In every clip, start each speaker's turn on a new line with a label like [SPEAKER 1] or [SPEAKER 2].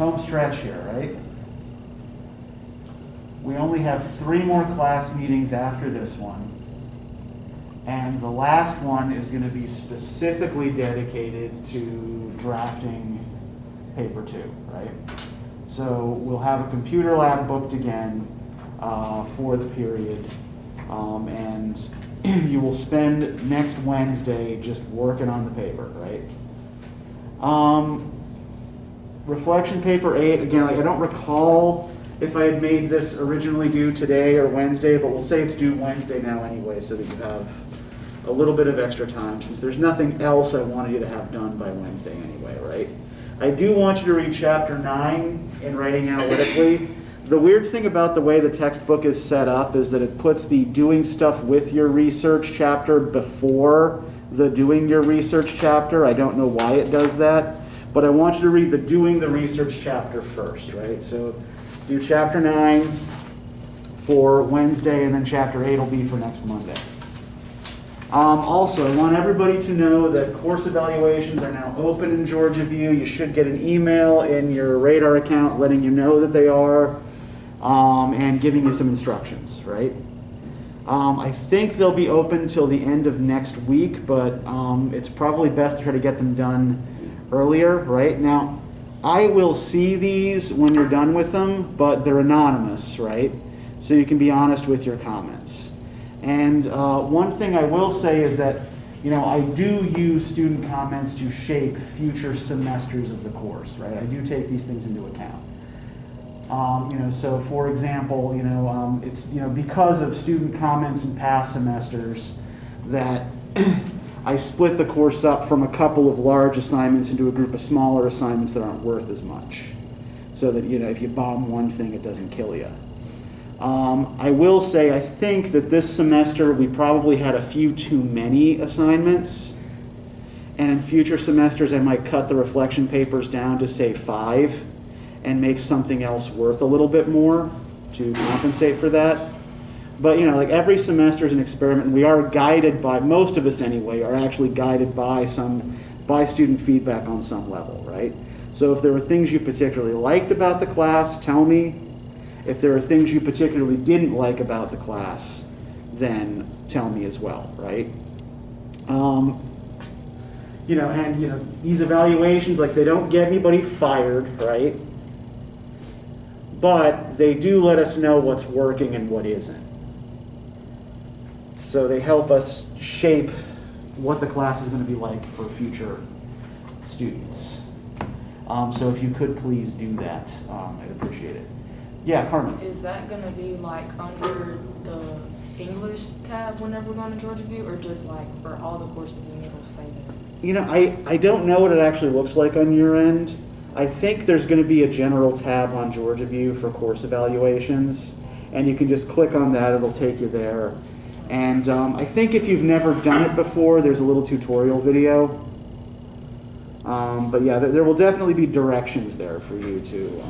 [SPEAKER 1] home stretch here, right? We only have 3 more class meetings after this one. And the last one is going to be specifically dedicated to drafting paper 2, right? So we'll have a computer lab booked again for the period. And you will spend next Wednesday just working on the paper, right? Reflection paper 8, again, like I don't recall if I had made this originally due today or Wednesday, but we'll say it's due Wednesday now anyway, so that you have a little bit of extra time, since there's nothing else I wanted you to have done by Wednesday anyway, right? I do want you to read chapter 9 in Writing Analytically. The weird thing about the way the textbook is set up is that it puts the doing stuff with your research chapter before the doing your research chapter. I don't know why it does that, but I want you to read the doing the research chapter first, right? So do chapter 9 for Wednesday, and then chapter 8 will be for next Monday. Also, I want everybody to know that course evaluations are now open in Georgia View. You should get an email in your radar account letting you know that they are, and giving you some instructions, right? I think they'll be open till the end of next week, but it's probably best to try to get them done earlier, right? Now, I will see these when you're done with them, but they're anonymous, right? So you can be honest with your comments. And one thing I will say is that, I do use student comments to shape future semesters of the course, right? I do take these things into account. So for example, it's, because of student comments in past semesters that I split the course up from a couple of large assignments into a group of smaller assignments that aren't worth as much. So that, if you bomb one thing, it doesn't kill you. I will say, I think that this semester we probably had a few too many assignments. And in future semesters, I might cut the reflection papers down to, say, 5 and make something else worth a little bit more to compensate for that. But, like every semester is an experiment, and we are guided by, most of us anyway, are actually guided by student feedback on some level, right? So if there were things you particularly liked about the class, tell me. If there are things you particularly didn't like about the class, then tell me as well, right? These evaluations, like, they don't get anybody fired, right? But they do let us know what's working and what isn't. So they help us shape what the class is going to be like for future students. So if you could please do that, I'd appreciate it. Yeah, Carmen.
[SPEAKER 2] Is that going to be like under the English tab whenever we're going to Georgia View, or just like for all the courses and it'll say that?
[SPEAKER 1] I don't know what it actually looks like on your end. I think there's going to be a general tab on Georgia View for course evaluations, and you can just click on that, it'll take you there. And I think if you've never done it before, there's a little tutorial video. But yeah, there will definitely be directions there for you to...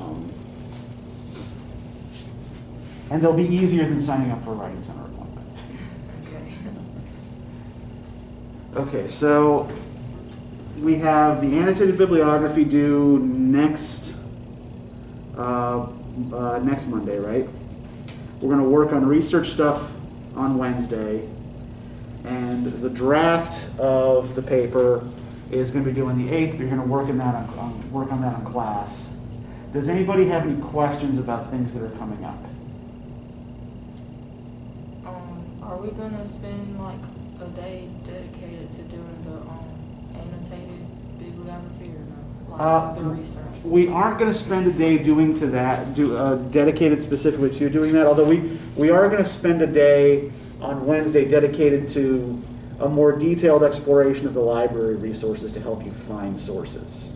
[SPEAKER 1] and they'll be easier than signing up for a Writing Center appointment. Okay, so we have the Annotated Bibliography due next Monday, right? We're going to work on research stuff on Wednesday, and the draft of the paper is going to be due on the 8th, but you're going to work on that on class. Does anybody have any questions about things that are coming up?
[SPEAKER 2] Are we going to spend like a day dedicated to doing the annotated bibliography, or no? Like the research?
[SPEAKER 1] We aren't going to spend a day dedicated specifically to doing that, although we are going to spend a day on Wednesday dedicated to a more detailed exploration of the library resources to help you find sources.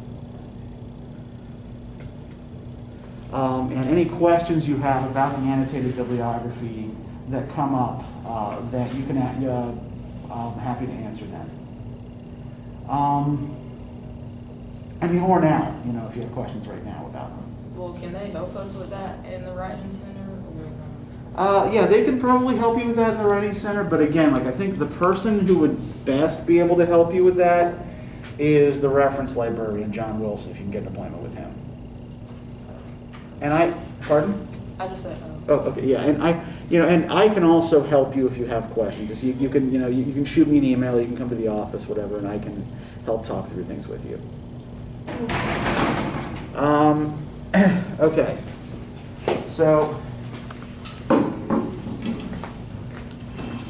[SPEAKER 1] And any questions you have about the annotated bibliography that come up, that you can, I'm happy to answer them. Or now, if you have questions right now about them.
[SPEAKER 2] Well, can they help us with that in the Writing Center?
[SPEAKER 1] Yeah, they can probably help you with that in the Writing Center, but again, I think the person who would best be able to help you with that is the reference librarian, John Wilson, if you can get an appointment with him. Pardon?
[SPEAKER 2] I just said,
[SPEAKER 1] Oh, okay, yeah, and I can also help you if you have questions. You can shoot me an email, you can come to the office, whatever, and I can help talk through things with you. Okay, so.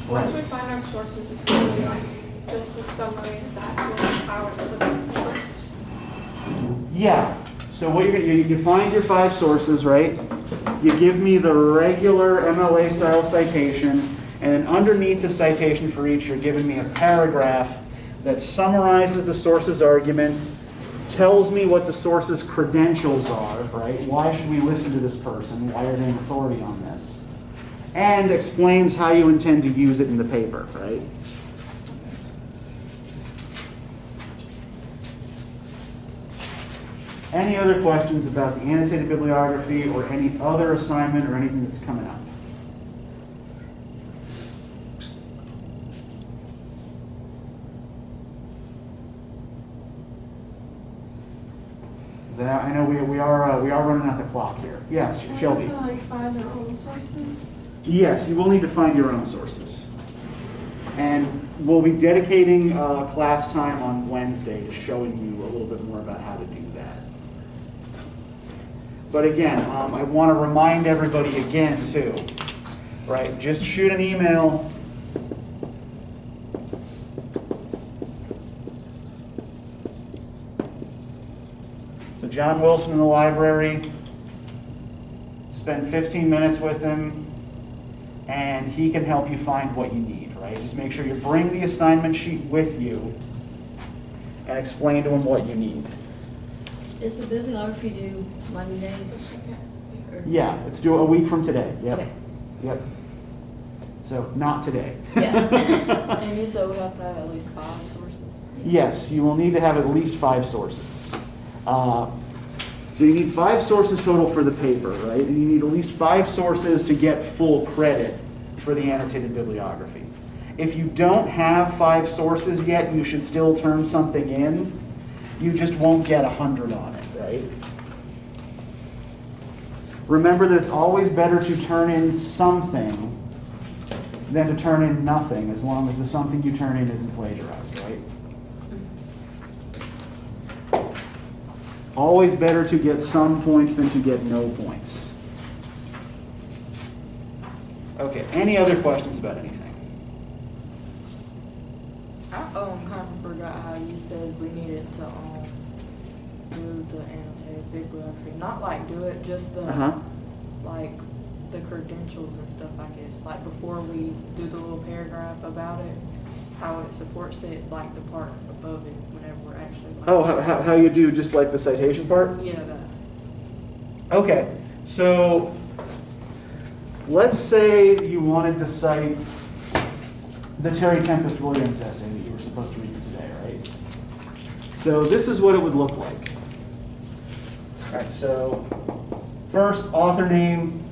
[SPEAKER 3] Once we find our sources, it's going to be like just a summary of that, how it supports.
[SPEAKER 1] Yeah. So what you find your 5 sources, right? You give me the regular MLA style citation, and then underneath the citation for each, you're giving me a paragraph that summarizes the source's argument, tells me what the source's credentials are, right? Why should we listen to this person? Why are they an authority on this? And explains how you intend to use it in the paper, right? Any other questions about the annotated bibliography or any other assignment or anything that's coming up? So I know we are running out the clock here. Yes, Shelby.
[SPEAKER 3] Do I find their own sources?
[SPEAKER 1] Yes, you will need to find your own sources. And we'll be dedicating class time on Wednesday to showing you a little bit more about how to do that. But again, I want to remind everybody again too, right? Just shoot an email. To John Wilson in the library. Spend 15 minutes with him, and he can help you find what you need, right? Just make sure you bring the assignment sheet with you and explain to him what you need.
[SPEAKER 4] Is the bibliography due Monday?
[SPEAKER 1] Yeah, it's due a week from today. Yep.
[SPEAKER 4] Okay.
[SPEAKER 1] Yep. So not today.
[SPEAKER 4] Yeah.
[SPEAKER 2] and you said we have to have at least 5 sources?
[SPEAKER 1] Yes, you will need to have at least 5 sources. So you need 5 sources total for the paper, right? And you need at least 5 sources to get full credit for the annotated bibliography. If you don't have 5 sources yet, you should still turn something in. You just won't get 100 on it, right? Remember that it's always better to turn in something than to turn in nothing, as long as the something you turn in isn't plagiarized, right? Always better to get some points than to get no points. Okay, any other questions about anything?
[SPEAKER 2] I kind of forgot how you said we needed to do the annotated bibliography. Not like do it, just the like the credentials and stuff, I guess. Like before we do the little paragraph about it, how it supports it, like the part above it whenever we're actually like,
[SPEAKER 1] Oh, how you do just like the citation part?
[SPEAKER 2] yeah, that.
[SPEAKER 1] Okay, so let's say you wanted to cite the Terry Tempest Williams essay that you were supposed to read for today, right? So this is what it would look like. All right, so first, author name,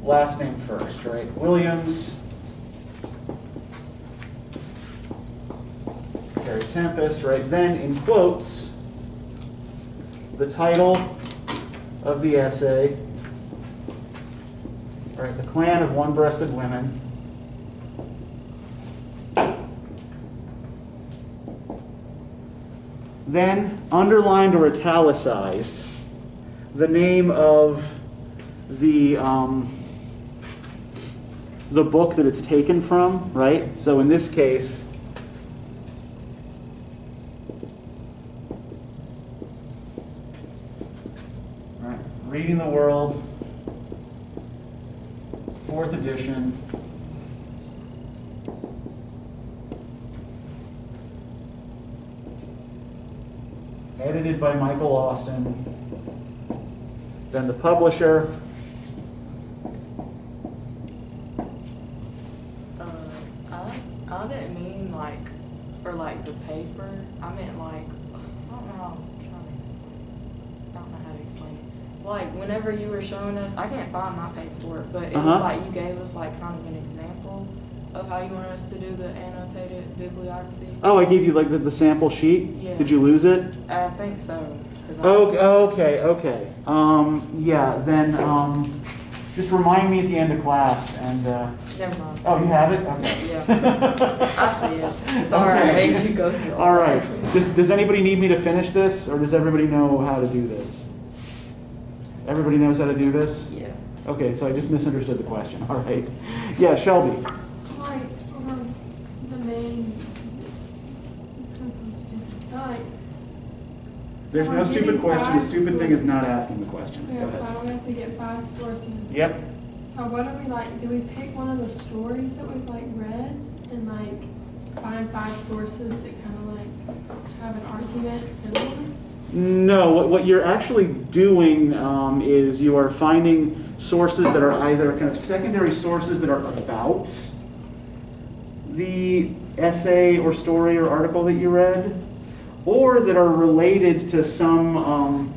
[SPEAKER 1] last name first, right? Williams, Terry Tempest, right? Then in quotes, the title of the essay, right? The Clan of One-Breasted Women. Then, underlined or italicized, the name of the book that it's taken from, right? So in this case, right, Reading the World, 4th edition. Edited by Michael Austin. Then the publisher.
[SPEAKER 2] I didn't mean like, or like the paper. I meant like, I don't know how I'm trying to explain. I don't know how to explain it. Like whenever you were showing us, I can't find my paper for it, but it was like you gave us like kind of an example of how you wanted us to do the annotated bibliography.
[SPEAKER 1] Oh, I gave you like the sample sheet?
[SPEAKER 2] Yeah.
[SPEAKER 1] Did you lose it?
[SPEAKER 2] I think so.
[SPEAKER 1] Okay. Yeah, then, just remind me at the end of class and,
[SPEAKER 2] Never mind.
[SPEAKER 1] oh, you have it? Okay.
[SPEAKER 2] Yeah. I see it. Sorry, I
[SPEAKER 1] Okay.
[SPEAKER 2] made you go through
[SPEAKER 1] All right.
[SPEAKER 2] that.
[SPEAKER 1] Does anybody need me to finish this, or does everybody know how to do this? Everybody knows how to do this?
[SPEAKER 2] Yeah.
[SPEAKER 1] Okay, so I just misunderstood the question. All right. Yeah, Shelby.
[SPEAKER 3] Like, the main, it's kind of sound stupid. Like,
[SPEAKER 1] There's
[SPEAKER 3] so
[SPEAKER 1] no
[SPEAKER 3] I'm
[SPEAKER 1] stupid
[SPEAKER 3] getting
[SPEAKER 1] question. The
[SPEAKER 3] 5
[SPEAKER 1] stupid thing is
[SPEAKER 3] sources.
[SPEAKER 1] not asking the question.
[SPEAKER 3] We
[SPEAKER 1] Go
[SPEAKER 3] have
[SPEAKER 1] ahead.
[SPEAKER 3] we have to get 5 sources.
[SPEAKER 1] Yep.
[SPEAKER 3] So what do we like, do we pick one of the stories that we've like read and like find 5 sources that kind of like have an argument similar?
[SPEAKER 1] No, what you're actually doing is you are finding sources that are either kind of secondary sources that are about the essay or story or article that you read, or that are related to some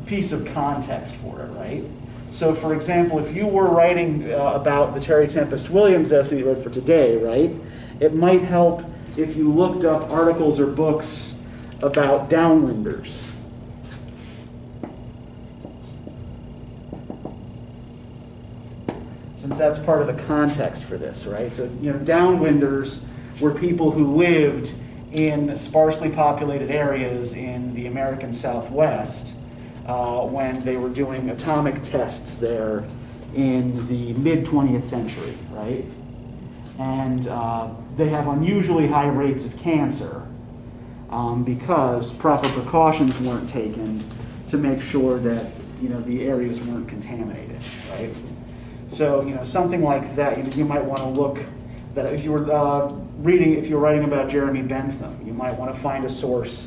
[SPEAKER 1] piece of context for it, right? So for example, if you were writing about the Terry Tempest Williams essay you read for today, right, it might help if you looked up articles or books about downwinders. Since that's part of the context for this, right? So, downwinders were people who lived in sparsely populated areas in the American Southwest when they were doing atomic tests there in the mid-20th century, right? And they have unusually high rates of cancer because proper precautions weren't taken to make sure that the areas weren't contaminated, right? So something like that, you might want to look that if you were writing about Jeremy Bentham, you might want to find a source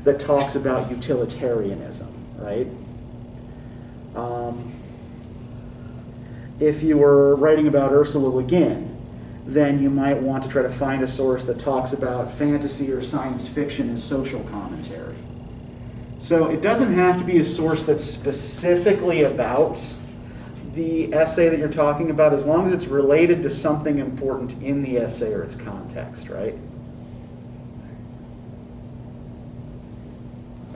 [SPEAKER 1] that talks about utilitarianism, right? If you were writing about Ursula Le Guin, then you might want to try to find a source that talks about fantasy or science fiction as social commentary. So it doesn't have to be a source that's specifically about the essay that you're talking about, as long as it's related to something important in the essay or its context, right?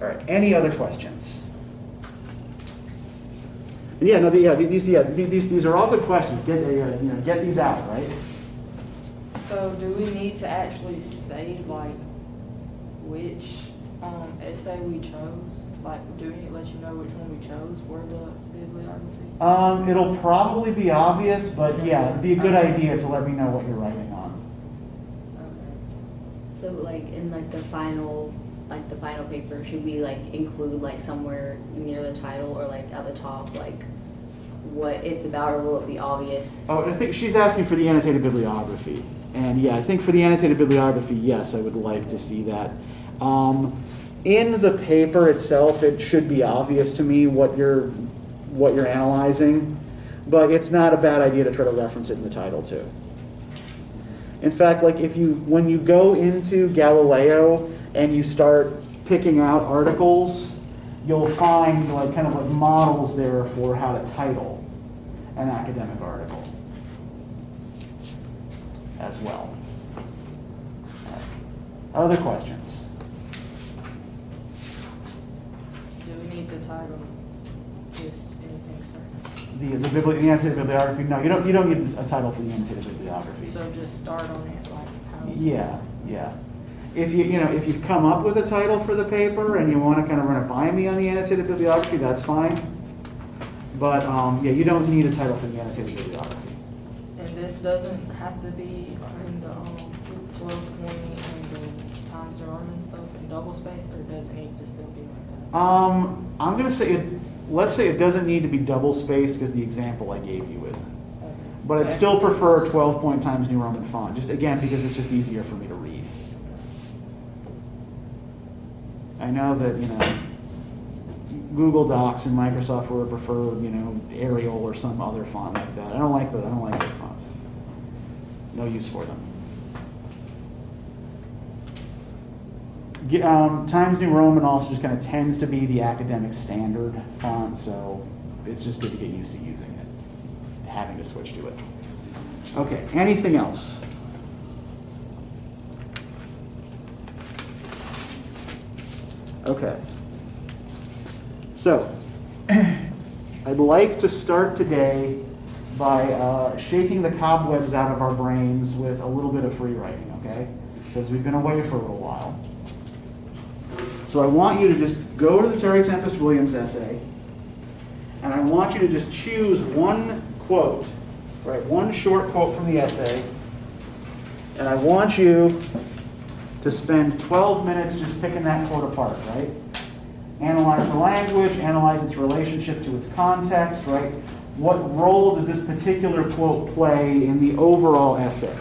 [SPEAKER 1] All right, any other questions? And these are all good questions. Get these out, right?
[SPEAKER 2] So do we need to actually say like which essay we chose? Like, do we let you know which one we chose for the bibliography?
[SPEAKER 1] It'll probably be obvious, but yeah, it'd be a good idea to let me know what you're writing on.
[SPEAKER 2] Okay.
[SPEAKER 4] So like in like the final paper, should we like include like somewhere near the title or like at the top like what it's about, or will it be obvious?
[SPEAKER 1] Oh, I think she's asking for the annotated bibliography. And yeah, I think for the annotated bibliography, yes, I would like to see that. In the paper itself, it should be obvious to me what you're analyzing, but it's not a bad idea to try to reference it in the title too. In fact, like when you go into Galileo and you start picking out articles, you'll find like kind of like models there for how to title an academic article as well. Other questions?
[SPEAKER 2] Do we need to title just anything certain?
[SPEAKER 1] The annotated bibliography? No, you don't need a title for the annotated bibliography.
[SPEAKER 2] So just start on it like how?
[SPEAKER 1] Yeah. If if you've come up with a title for the paper and you want to kind of run it by me on the annotated bibliography, that's fine. But yeah, you don't need a title for the annotated bibliography.
[SPEAKER 2] And this doesn't have to be in the 1220 and the Times New Roman stuff in double space, or does it need to still be like that?
[SPEAKER 1] I'm gonna say let's say it doesn't need to be double spaced because the example I gave you isn't.
[SPEAKER 2] Okay.
[SPEAKER 1] But I'd still prefer 12-point Times New Roman font, just again because it's just easier for me to read. I know that Google Docs and Microsoft Word prefer Arial or some other font like that. I don't like those fonts. No use for them. Times New Roman also just kind of tends to be the academic standard font, so it's just good to get used to using it, having to switch to it. Okay, anything else? Okay. So, I'd like to start today by shaking the cobwebs out of our brains with a little bit of free writing, okay? Because we've been away for a little while. So I want you to just go to the Terry Tempest Williams essay, and I want you to just choose one quote, right? One short quote from the essay, and I want you to spend 12 minutes just picking that quote apart, right? Analyze the language, analyze its relationship to its context, right? What role does this particular quote play in the overall essay?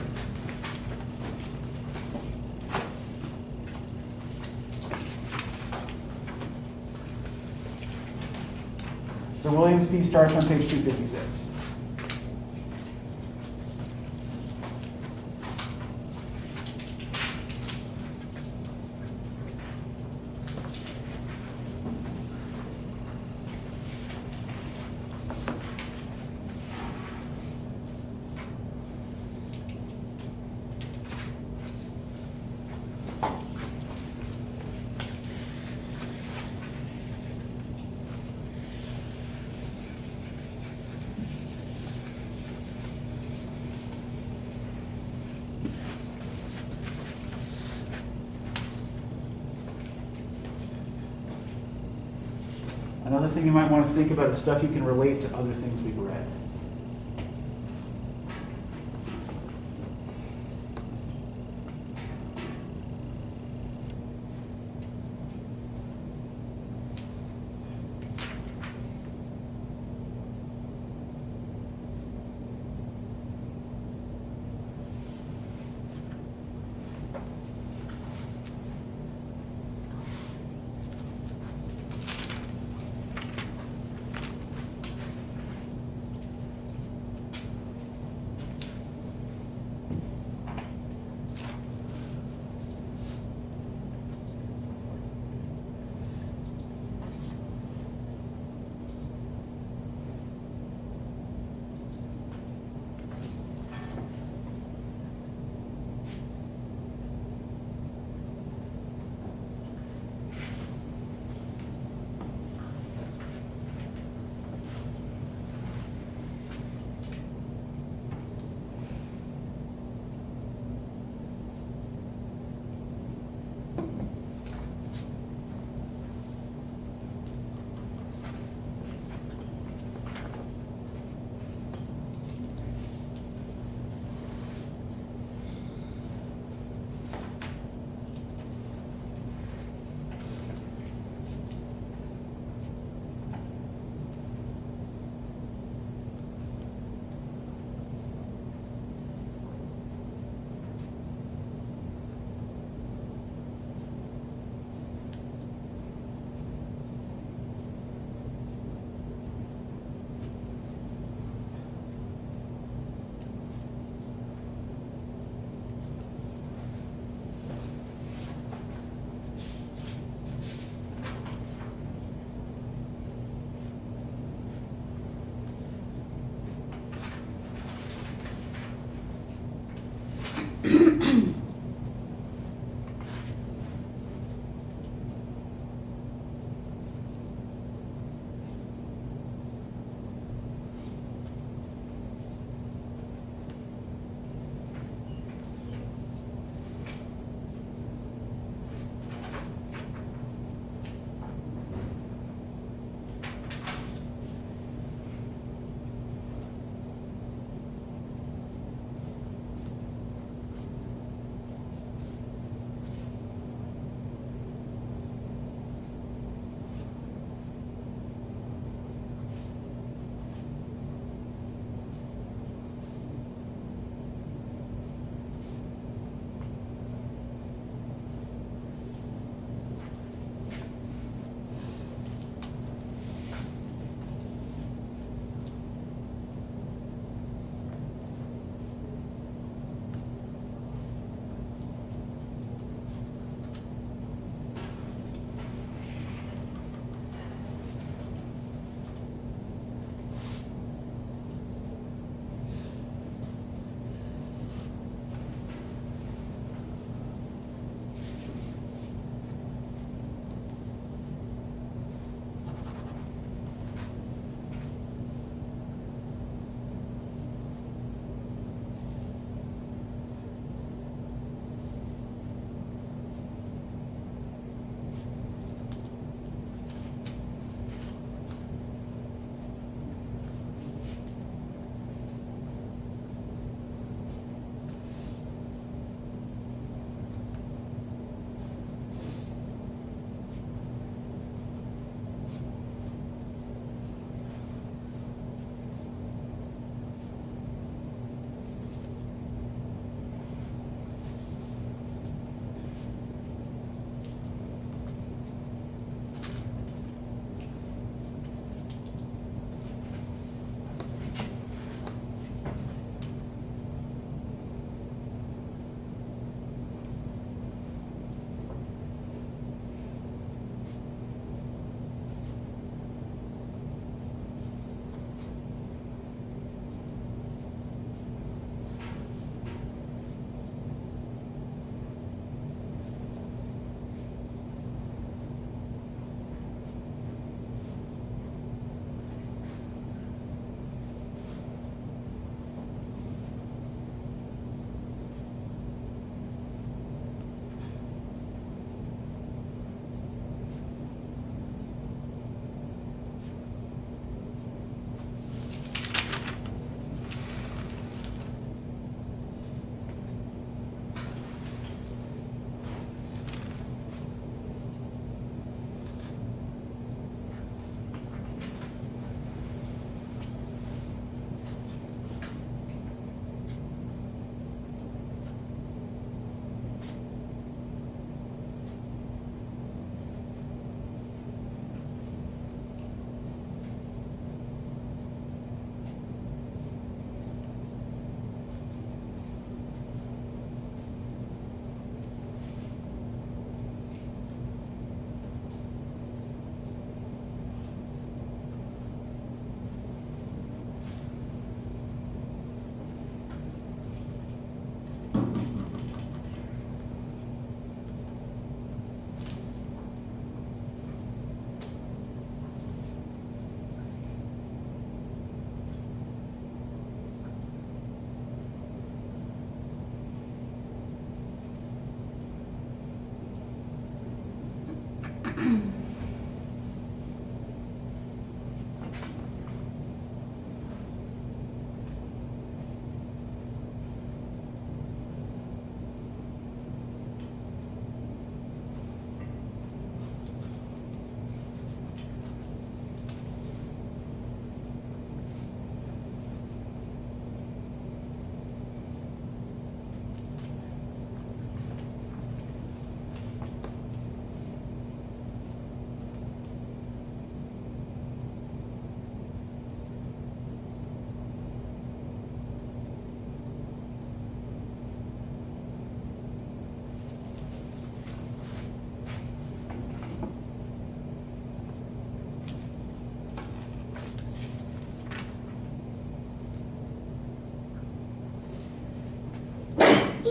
[SPEAKER 1] The Williams piece starts on page 256. Another thing you might want to think about is stuff you can relate to other things we've read.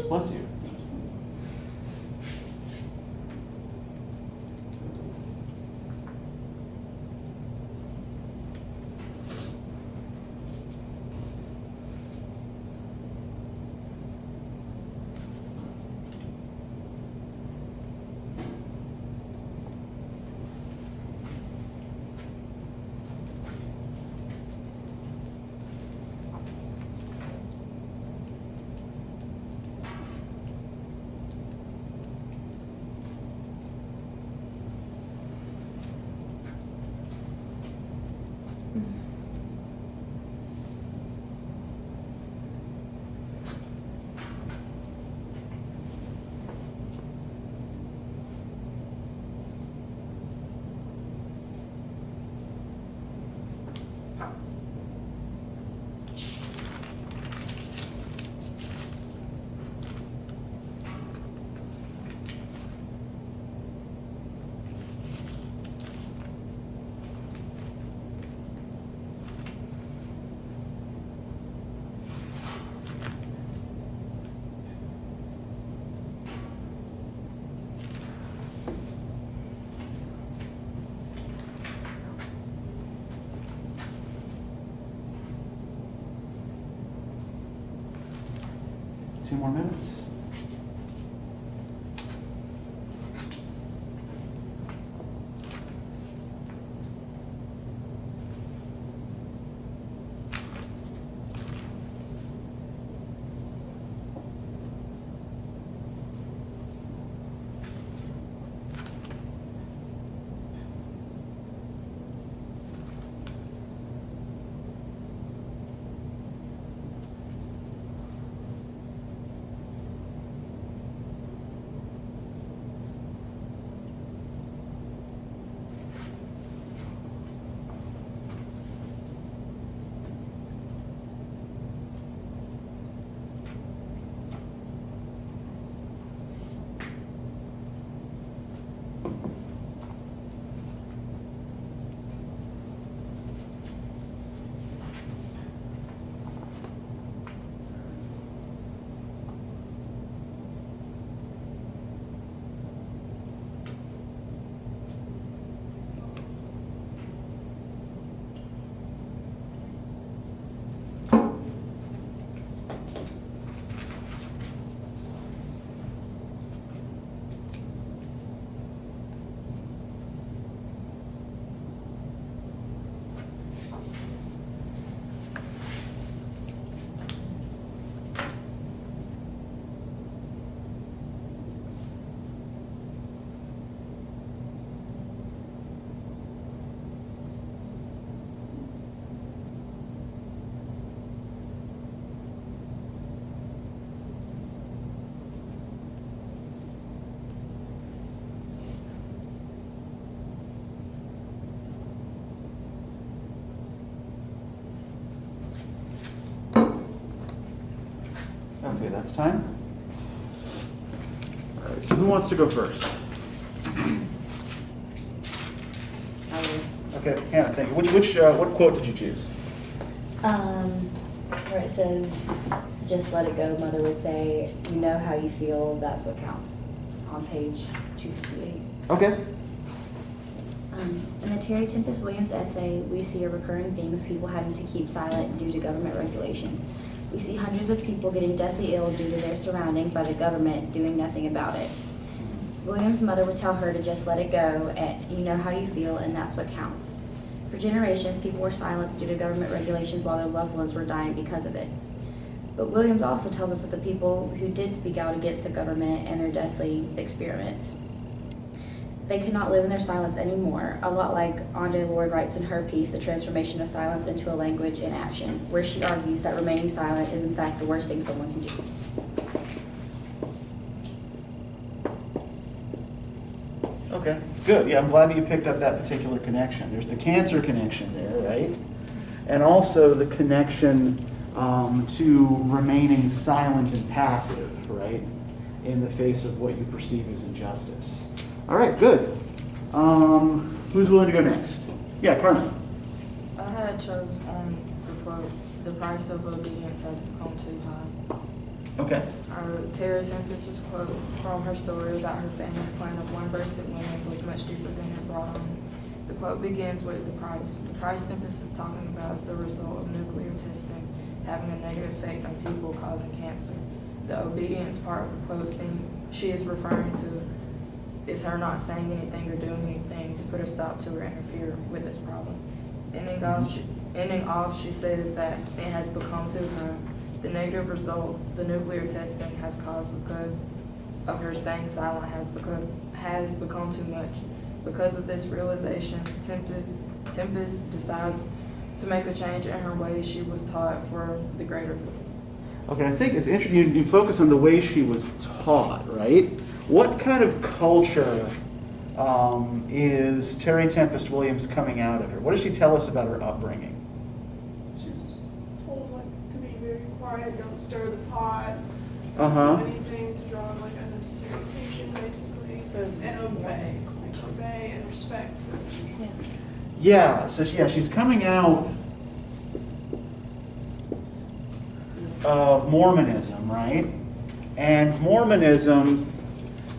[SPEAKER 1] Bless you. Two more minutes. Okay, that's time. All right, so who wants to go first? Okay, Hannah, thank you. What quote did you choose?
[SPEAKER 4] Where it says, "Just let it go," Mother would say, "You know how you feel, that's what counts," on page 258.
[SPEAKER 1] Okay.
[SPEAKER 5] In the Terry Tempest Williams essay, we see a recurring theme of people having to keep silent due to government regulations. We see hundreds of people getting deathly ill due to their surroundings by the government doing nothing about it. William's mother would tell her to just let it go, and you know how you feel, and that's what counts. For generations, people were silenced due to government regulations while their loved ones were dying because of it. But Williams also tells us of the people who did speak out against the government and their deathly experiments. They could not live in their silence anymore, a lot like Ande Lord writes in her piece, The Transformation of Silence into a Language in Action, where she argues that remaining silent is in fact the worst thing someone can do.
[SPEAKER 1] Okay, good. Yeah, I'm glad that you picked up that particular connection. There's the cancer connection there, right? And also the connection to remaining silent and passive, right? In the face of what you perceive as injustice. All right, good. Who's willing to go next? Yeah, Carmen.
[SPEAKER 2] I had chose the quote, "The price of obedience has become too high."
[SPEAKER 1] Okay.
[SPEAKER 2] I wrote Terry Tempest's quote from her story about her family plan of one-breasted women was much deeper than it brought on. The quote begins with the price. The price Tempest is talking about is the result of nuclear testing having a negative effect on people, causing cancer. The obedience part of the quote she is referring to is her not saying anything or doing anything to put a stop to or interfere with this problem. Ending off, she says that it has become too high. The negative result the nuclear testing has caused because of her staying silent has become too much. Because of this realization, Tempest decides to make a change in her ways she was taught for the greater good.
[SPEAKER 1] Okay, I think it's interesting. You focus on the way she was taught, right? What kind of culture is Terry Tempest Williams coming out of her? What does she tell us about her upbringing?
[SPEAKER 3] She was told to be very quiet, don't stir the pot,
[SPEAKER 1] Uh-huh.
[SPEAKER 3] do anything to draw unnecessary attention, basically, and obey, obey and respect.
[SPEAKER 1] Yeah, so she's coming out of Mormonism, right? And Mormonism,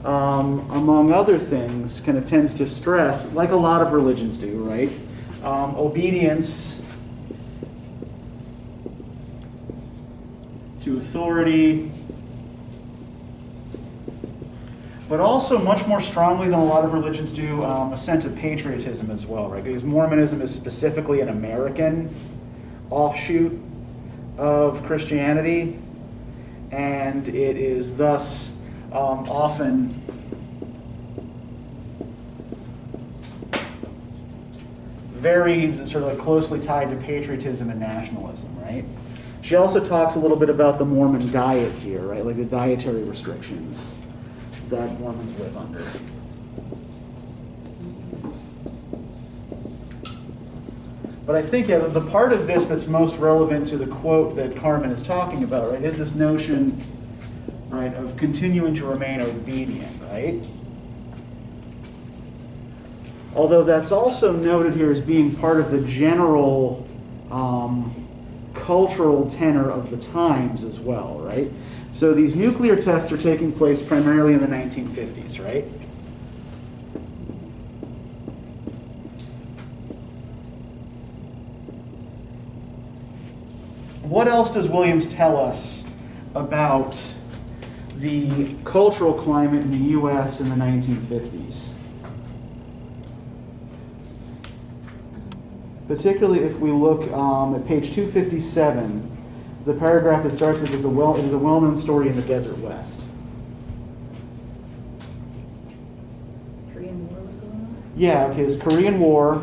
[SPEAKER 1] among other things, kind of tends to stress, like a lot of religions do, right? Obedience to authority, but also much more strongly than a lot of religions do, a sense of patriotism as well, right? Because Mormonism is specifically an American offshoot of Christianity, and it is thus often very sort of like closely tied to patriotism and nationalism, right? She also talks a little bit about the Mormon diet here, right? Like the dietary restrictions that Mormons live under. But I think the part of this that's most relevant to the quote that Carmen is talking about, right, is this notion, right, of continuing to remain obedient, right? Although that's also noted here as being part of the general cultural tenor of the times as well, right? So these nuclear tests are taking place primarily in the 1950s, right? What else does Williams tell us about the cultural climate in the U.S. in the 1950s? Particularly if we look at page 257, the paragraph that starts with it is a well-known story in the Desert West.
[SPEAKER 5] Korean War was going on?
[SPEAKER 1] Yeah, okay, it's Korean War.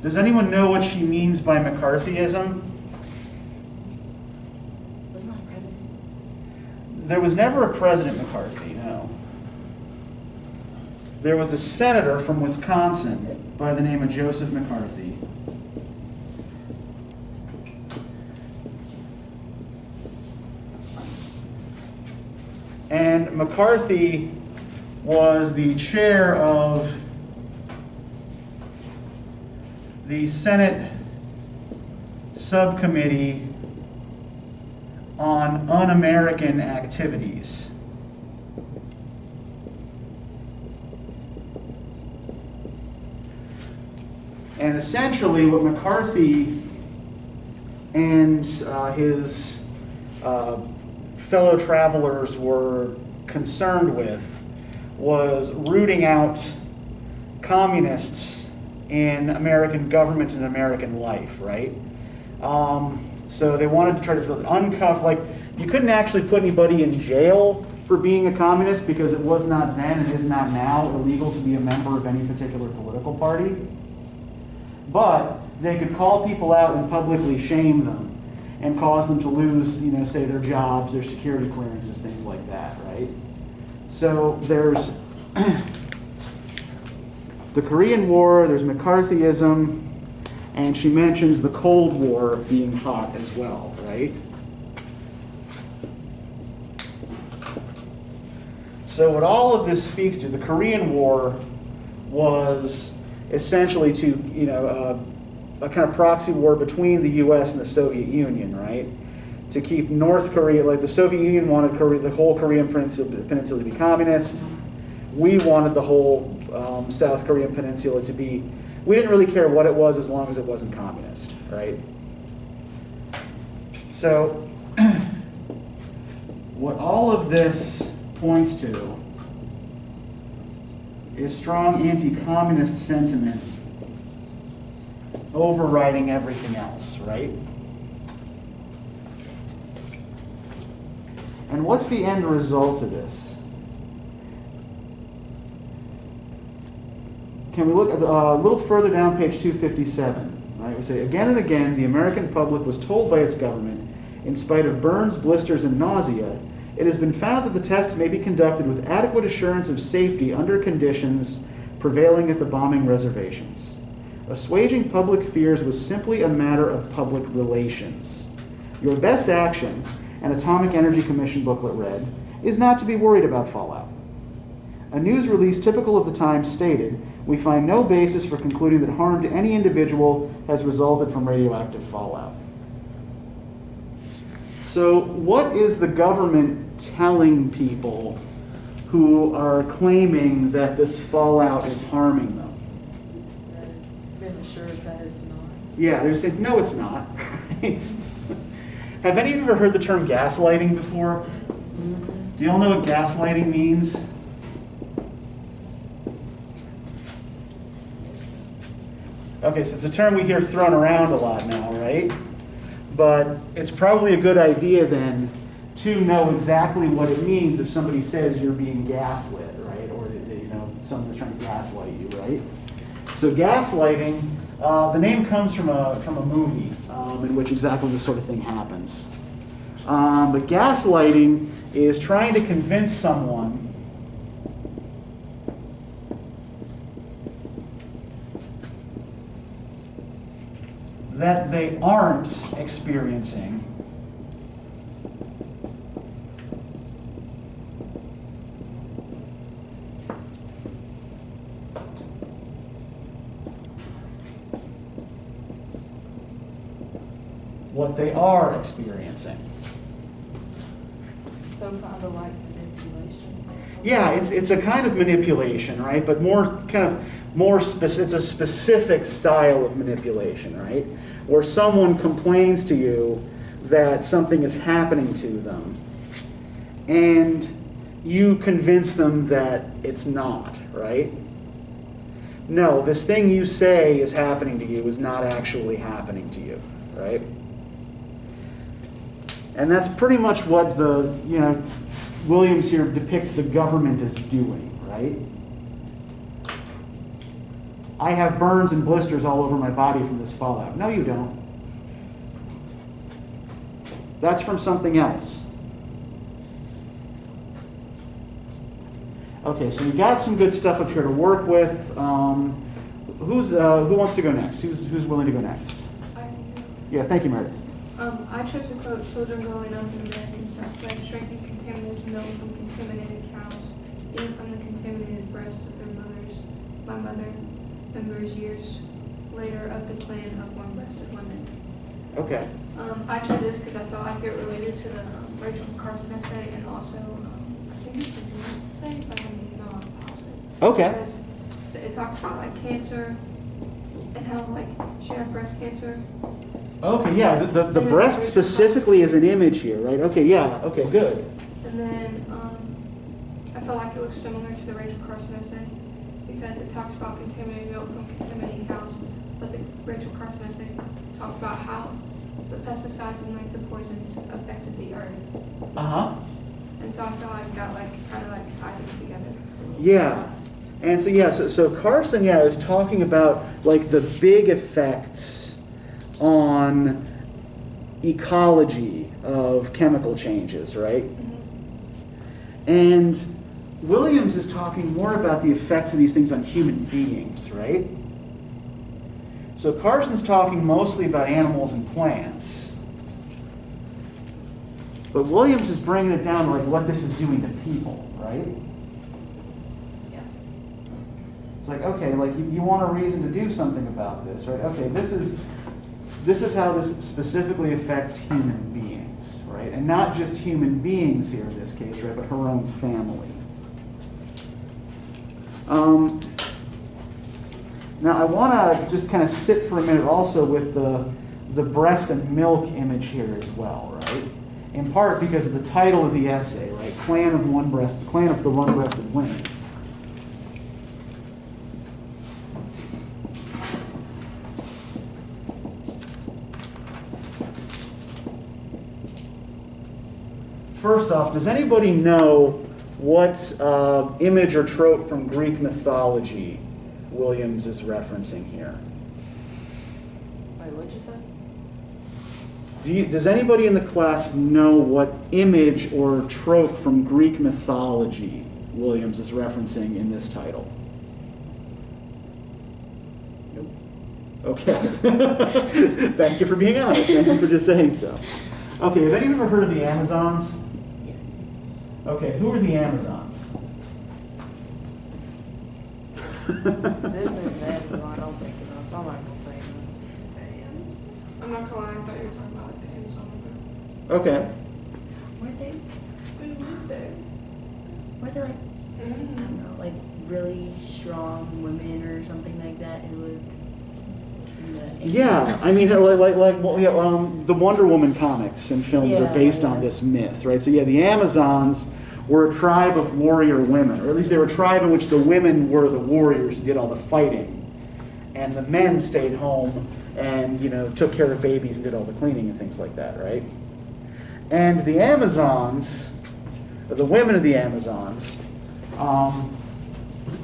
[SPEAKER 1] Does anyone know what she means by McCarthyism?
[SPEAKER 5] Was not a president.
[SPEAKER 1] There was never a President McCarthy, no. There was a senator from Wisconsin by the name of Joseph McCarthy. And McCarthy was the chair of the Senate subcommittee on un-American activities. And essentially what McCarthy and his fellow travelers were concerned with was rooting out communists in American government and American life, right? So they wanted to try to uncover, like, you couldn't actually put anybody in jail for being a communist because it was not then and is not now illegal to be a member of any particular political party. But they could call people out and publicly shame them and cause them to lose, say their jobs, their security clearances, things like that, right? So there's the Korean War, there's McCarthyism, and she mentions the Cold War being hot as well, right? So what all of this speaks to, the Korean War was essentially a kind of proxy war between the U.S. and the Soviet Union, right? To keep North Korea, like the Soviet Union wanted the whole Korean peninsula to be communist. We wanted the whole South Korean peninsula to be, we didn't really care what it was as long as it wasn't communist, right? So what all of this points to is strong anti-communist sentiment overriding everything else, right? And what's the end result of this? Can we look at a little further down, page 257? Right? We say, again and again, the American public was told by its government, in spite of burns, blisters, and nausea, it has been found that the tests may be conducted with adequate assurance of safety under conditions prevailing at the bombing reservations. Assuaging public fears was simply a matter of public relations. Your best action, an Atomic Energy Commission booklet read, is not to be worried about fallout. A news release typical of the time stated, we find no basis for concluding that harm to any individual has resulted from radioactive fallout. So what is the government telling people who are claiming that this fallout is harming them?
[SPEAKER 2] That it's been assured that it's not.
[SPEAKER 1] Yeah, they're saying, no, it's not. Have any of you ever heard the term gaslighting before? Do you all know what gaslighting means? Okay, so it's a term we hear thrown around a lot now, right? But it's probably a good idea then to know exactly what it means if somebody says you're being gaslit, right? Or someone's trying to gaslight you, right? So gaslighting, the name comes from a movie in which exactly this sort of thing happens. But gaslighting is trying to convince someone that they aren't experiencing what they are experiencing.
[SPEAKER 2] So kind of like manipulation.
[SPEAKER 1] Yeah, it's a kind of manipulation, right? But it's a specific style of manipulation, right? Where someone complains to you that something is happening to them, and you convince them that it's not, right? No, this thing you say is happening to you is not actually happening to you, right? And that's pretty much what Williams here depicts the government as doing, right? I have burns and blisters all over my body from this fallout. No, you don't. That's from something else. Okay, so we got some good stuff up here to work with. Who wants to go next? Who's willing to go next?
[SPEAKER 3] I think.
[SPEAKER 1] Yeah, thank you, Meredith.
[SPEAKER 3] I chose to quote, children growing up in American Southwest drinking contaminated milk from contaminated cows, eating from the contaminated breast of their mothers. My mother, members years later of the clan of one-breasted women.
[SPEAKER 1] Okay.
[SPEAKER 3] I chose this because I felt like it related to the Rachel Carson essay, and also, I think it's the essay, but I'm not positive.
[SPEAKER 1] Okay.
[SPEAKER 3] Because it talks about like cancer and how like she had breast cancer,
[SPEAKER 1] Okay, yeah, the breast specifically is an image here, right? Okay, yeah, okay, good.
[SPEAKER 3] And then I felt like it was similar to the Rachel Carson essay because it talks about contaminated milk from contaminating cows, but the Rachel Carson essay talked about how the pesticides and like the poisons affected the earth.
[SPEAKER 1] Uh-huh.
[SPEAKER 3] And so I feel like that kind of tied it together.
[SPEAKER 1] Yeah. And so, yeah, so Carson, yeah, is talking about like the big effects on ecology of chemical changes, right? And Williams is talking more about the effects of these things on human beings, right? So Carson's talking mostly about animals and plants. But Williams is bringing it down to like what this is doing to people, right?
[SPEAKER 4] Yeah.
[SPEAKER 1] It's like, okay, like you want a reason to do something about this, right? Okay, this is how this specifically affects human beings, right? And not just human beings here in this case, right, but her own family. Now I want to just kind of sit for a minute also with the breast and milk image here as well, right? In part because of the title of the essay, right? Clan of the one-breasted women. First off, does anybody know what image or trope from Greek mythology Williams is referencing here?
[SPEAKER 2] Wait, what'd you say?
[SPEAKER 1] Does anybody in the class know what image or trope from Greek mythology Williams is referencing in this title? Nope. Okay. Thank you for being honest. Thank you for just saying so. Okay, have anyone ever heard of the Amazons?
[SPEAKER 4] Yes.
[SPEAKER 1] Okay, who are the Amazons?
[SPEAKER 2] This is that one I don't think about, so I'm not gonna say nothing.
[SPEAKER 3] I'm not gonna lie, I thought you were talking about like the Amazon river.
[SPEAKER 1] Okay.
[SPEAKER 5] Weren't they?
[SPEAKER 3] We lived there.
[SPEAKER 5] Weren't they like, I
[SPEAKER 3] Mm-hmm.
[SPEAKER 5] don't know, like really strong women or something like that who lived in the
[SPEAKER 1] Yeah, I mean, the Wonder Woman comics and films are
[SPEAKER 5] Yeah,
[SPEAKER 1] based on
[SPEAKER 5] yeah.
[SPEAKER 1] this myth, right? So yeah, the Amazons were a tribe of warrior women, or at least they were a tribe in which the women were the warriors who did all the fighting, and the men stayed home and took care of babies and did all the cleaning and things like that, right? And the Amazons, the women of the Amazons,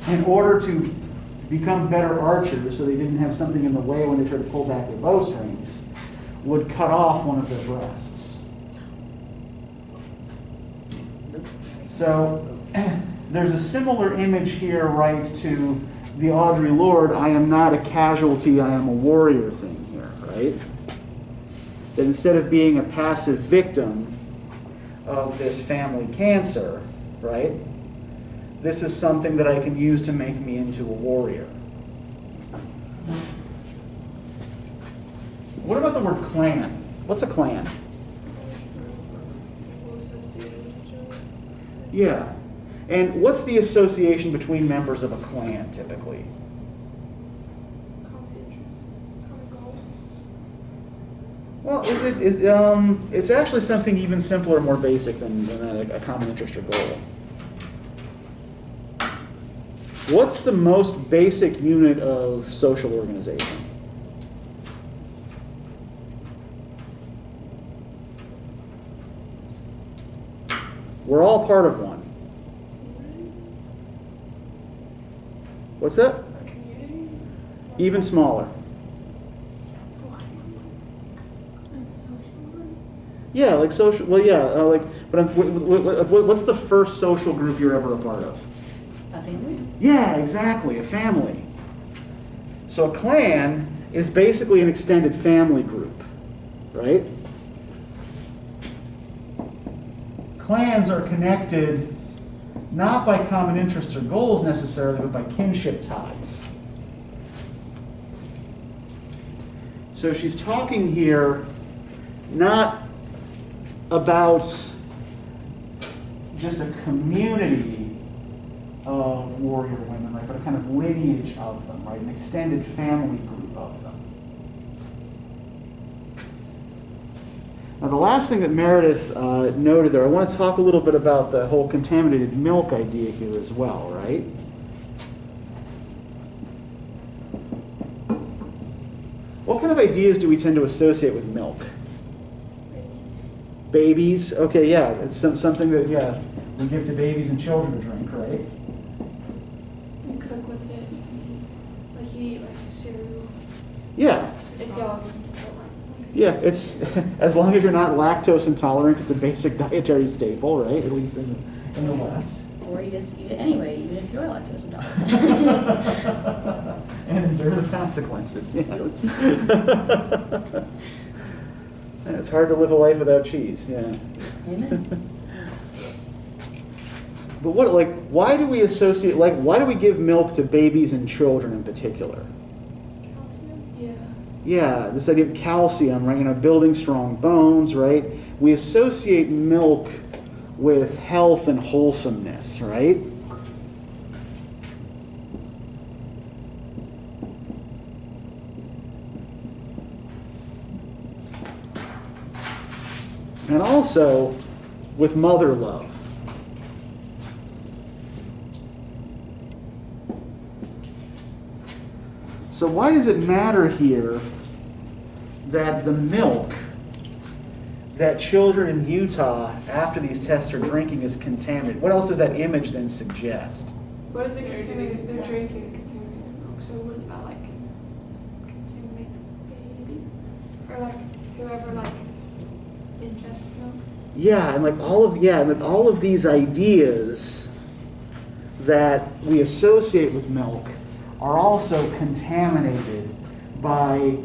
[SPEAKER 1] in order to become better archers, so they didn't have something in the way when they tried to pull back their bowstrings, would cut off one of their breasts. So there's a similar image here, right, to the Audre Lorde, I am not a casualty, I am a warrior thing here, right? That instead of being a passive victim of this family cancer, right, this is something that I can use to make me into a warrior. What about the word clan? What's a clan?
[SPEAKER 3] People associated with each other.
[SPEAKER 1] Yeah. And what's the association between members of a clan typically?
[SPEAKER 3] Common interests, common goals.
[SPEAKER 1] Well, it's actually something even simpler, more basic than a common interest or goal. What's the most basic unit of social organization? We're all part of one. What's that?
[SPEAKER 3] A community.
[SPEAKER 1] Even smaller. Yeah, like social. Well, yeah, what's the first social group you're ever a part of?
[SPEAKER 4] A family?
[SPEAKER 1] Yeah, exactly, a family. So a clan is basically an extended family group, right? Clans are connected not by common interests or goals necessarily, but by kinship ties. So she's talking here not about just a community of warrior women, right, but a kind of lineage of them, right, an extended family group of them. Now, the last thing that Meredith noted there, I want to talk a little bit about the whole contaminated milk idea here as well, right? What kind of ideas do we tend to associate with milk? Babies? Okay, yeah, it's something that, yeah, we give to babies and children to drink, right?
[SPEAKER 3] You cook with it. Like you eat like cereal.
[SPEAKER 1] Yeah,
[SPEAKER 2] If y'all,
[SPEAKER 1] yeah, it's, as long as you're not lactose intolerant, it's a basic dietary staple, right? At least in the West.
[SPEAKER 5] Or you just eat it anyway, even if you're lactose intolerant.
[SPEAKER 1] And endure the consequences. Yeah, it's hard to live a life without cheese. Yeah.
[SPEAKER 5] Amen.
[SPEAKER 1] But what, like, why do we associate? Like, why do we give milk to babies and children in particular?
[SPEAKER 3] Calcium? Yeah.
[SPEAKER 1] Yeah, this idea of calcium, right? You know, building strong bones, right? We associate milk with health and wholesomeness, right? And also with mother love. So why does it matter here that the milk that children in Utah, after these tests are drinking, is contaminated? What else does that image then suggest?
[SPEAKER 3] What if they're contaminated? They're drinking the contaminated milk, so wouldn't that like contaminate the baby? Or like whoever like ingests milk?
[SPEAKER 1] Yeah, and like all of these ideas that we associate with milk are also contaminated by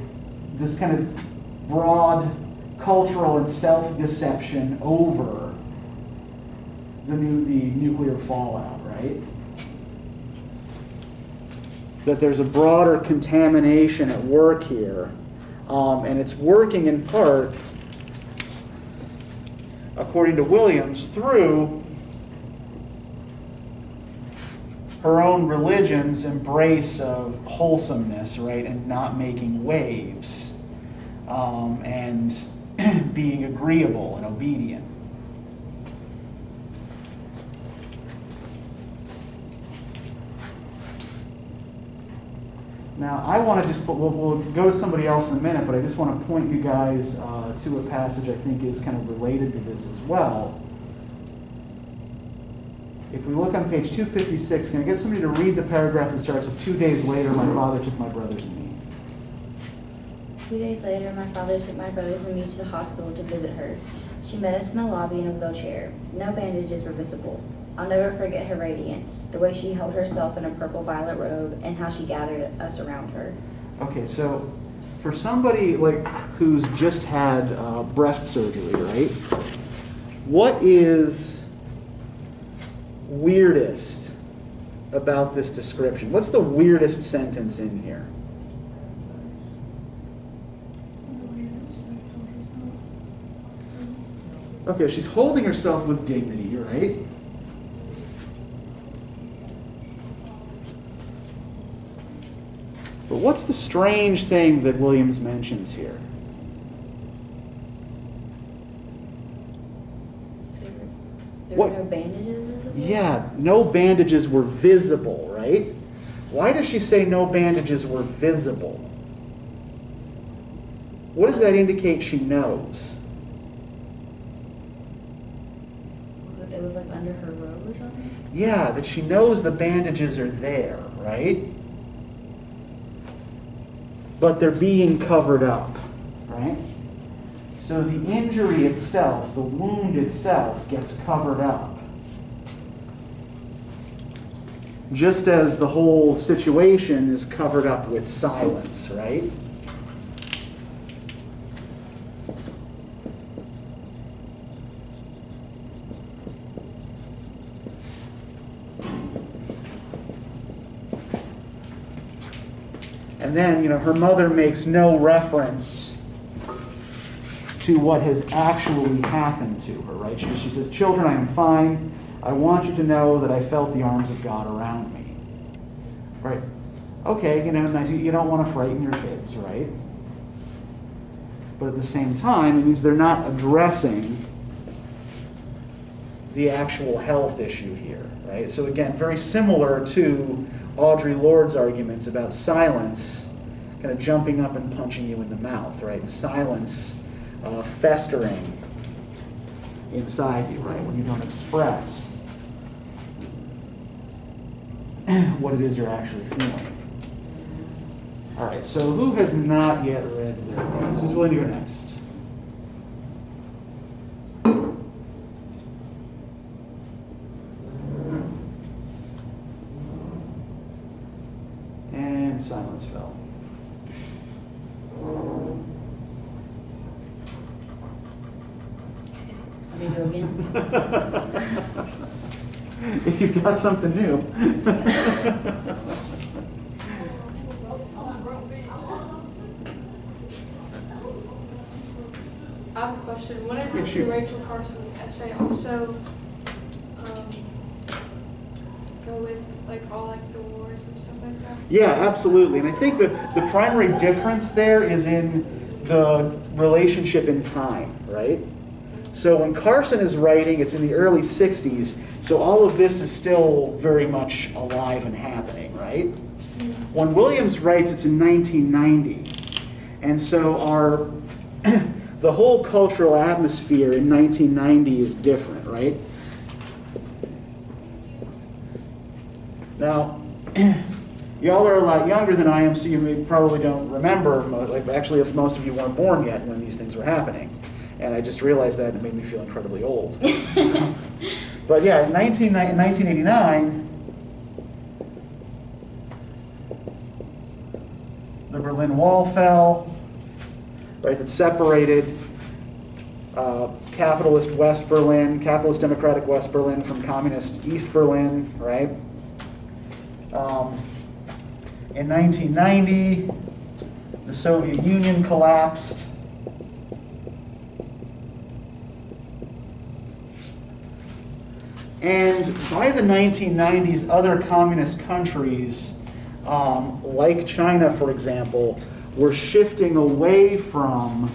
[SPEAKER 1] this kind of broad cultural and self-deception over the nuclear fallout, right? That there's a broader contamination at work here, and it's working in part, according to Williams, through her own religion's embrace of wholesomeness, right, and not making waves, and being agreeable and obedient. Now, I want to just put, we'll go to somebody else in a minute, but I just want to point you guys to a passage I think is kind of related to this as well. If we look on page 256, can I get somebody to read the paragraph that starts with 2 days later, my father took my brothers and me?
[SPEAKER 5] 2 days later, my father took my brothers and me to the hospital to visit her. She met us in the lobby in a wheelchair. No bandages were visible. I'll never forget her radiance, the way she held herself in a purple-violet robe, and how she gathered us around her.
[SPEAKER 1] Okay, so for somebody like who's just had breast surgery, right? What is weirdest about this description? What's the weirdest sentence in here? Okay, she's holding herself with dignity, right? But what's the strange thing that Williams mentions here?
[SPEAKER 5] There
[SPEAKER 1] What?
[SPEAKER 5] were no bandages visible?
[SPEAKER 1] Yeah, no bandages were visible, right? Why does she say no bandages were visible? What does that indicate she knows?
[SPEAKER 5] It was like under her robe or something?
[SPEAKER 1] Yeah, that she knows the bandages are there, right? But they're being covered up, right? So the injury itself, the wound itself, gets covered up. Just as the whole situation is covered up with silence, right? And then, her mother makes no reference to what has actually happened to her, right? She says, "Children, I am fine. I want you to know that I felt the arms of God around me." Right? Okay, nice. You don't want to frighten your kids, right? but at the same time, it means they're not addressing the actual health issue here, right? So again, very similar to Audre Lorde's arguments about silence kind of jumping up and punching you in the mouth, right? And silence festering inside you, right? When you don't express what it is you're actually feeling. All right, so who has not yet read their piece? Who's willing to go next? And silence fell.
[SPEAKER 4] Let me go again.
[SPEAKER 1] If you've got something new.
[SPEAKER 3] I have a question. Wouldn't
[SPEAKER 1] Yeah,
[SPEAKER 3] the
[SPEAKER 1] shoot.
[SPEAKER 3] Rachel Carson essay also go with like all like the wars and stuff like that?
[SPEAKER 1] Yeah, absolutely. And I think the primary difference there is in the relationship in time, right? So when Carson is writing, it's in the early 60s, so all of this is still very much alive and happening, right? When Williams writes, it's in 1990. And so the whole cultural atmosphere in 1990 is different, right? Now, y'all are a lot younger than I am, so you probably don't remember. Like, actually, most of you weren't born yet when these things were happening. And I just realized that, and it made me feel incredibly old. But yeah, in 1989, the Berlin Wall fell, right, that separated capitalist West Berlin, capitalist democratic West Berlin from communist East Berlin, right? In 1990, the Soviet Union collapsed. And by the 1990s, other communist countries, like China, for example, were shifting away from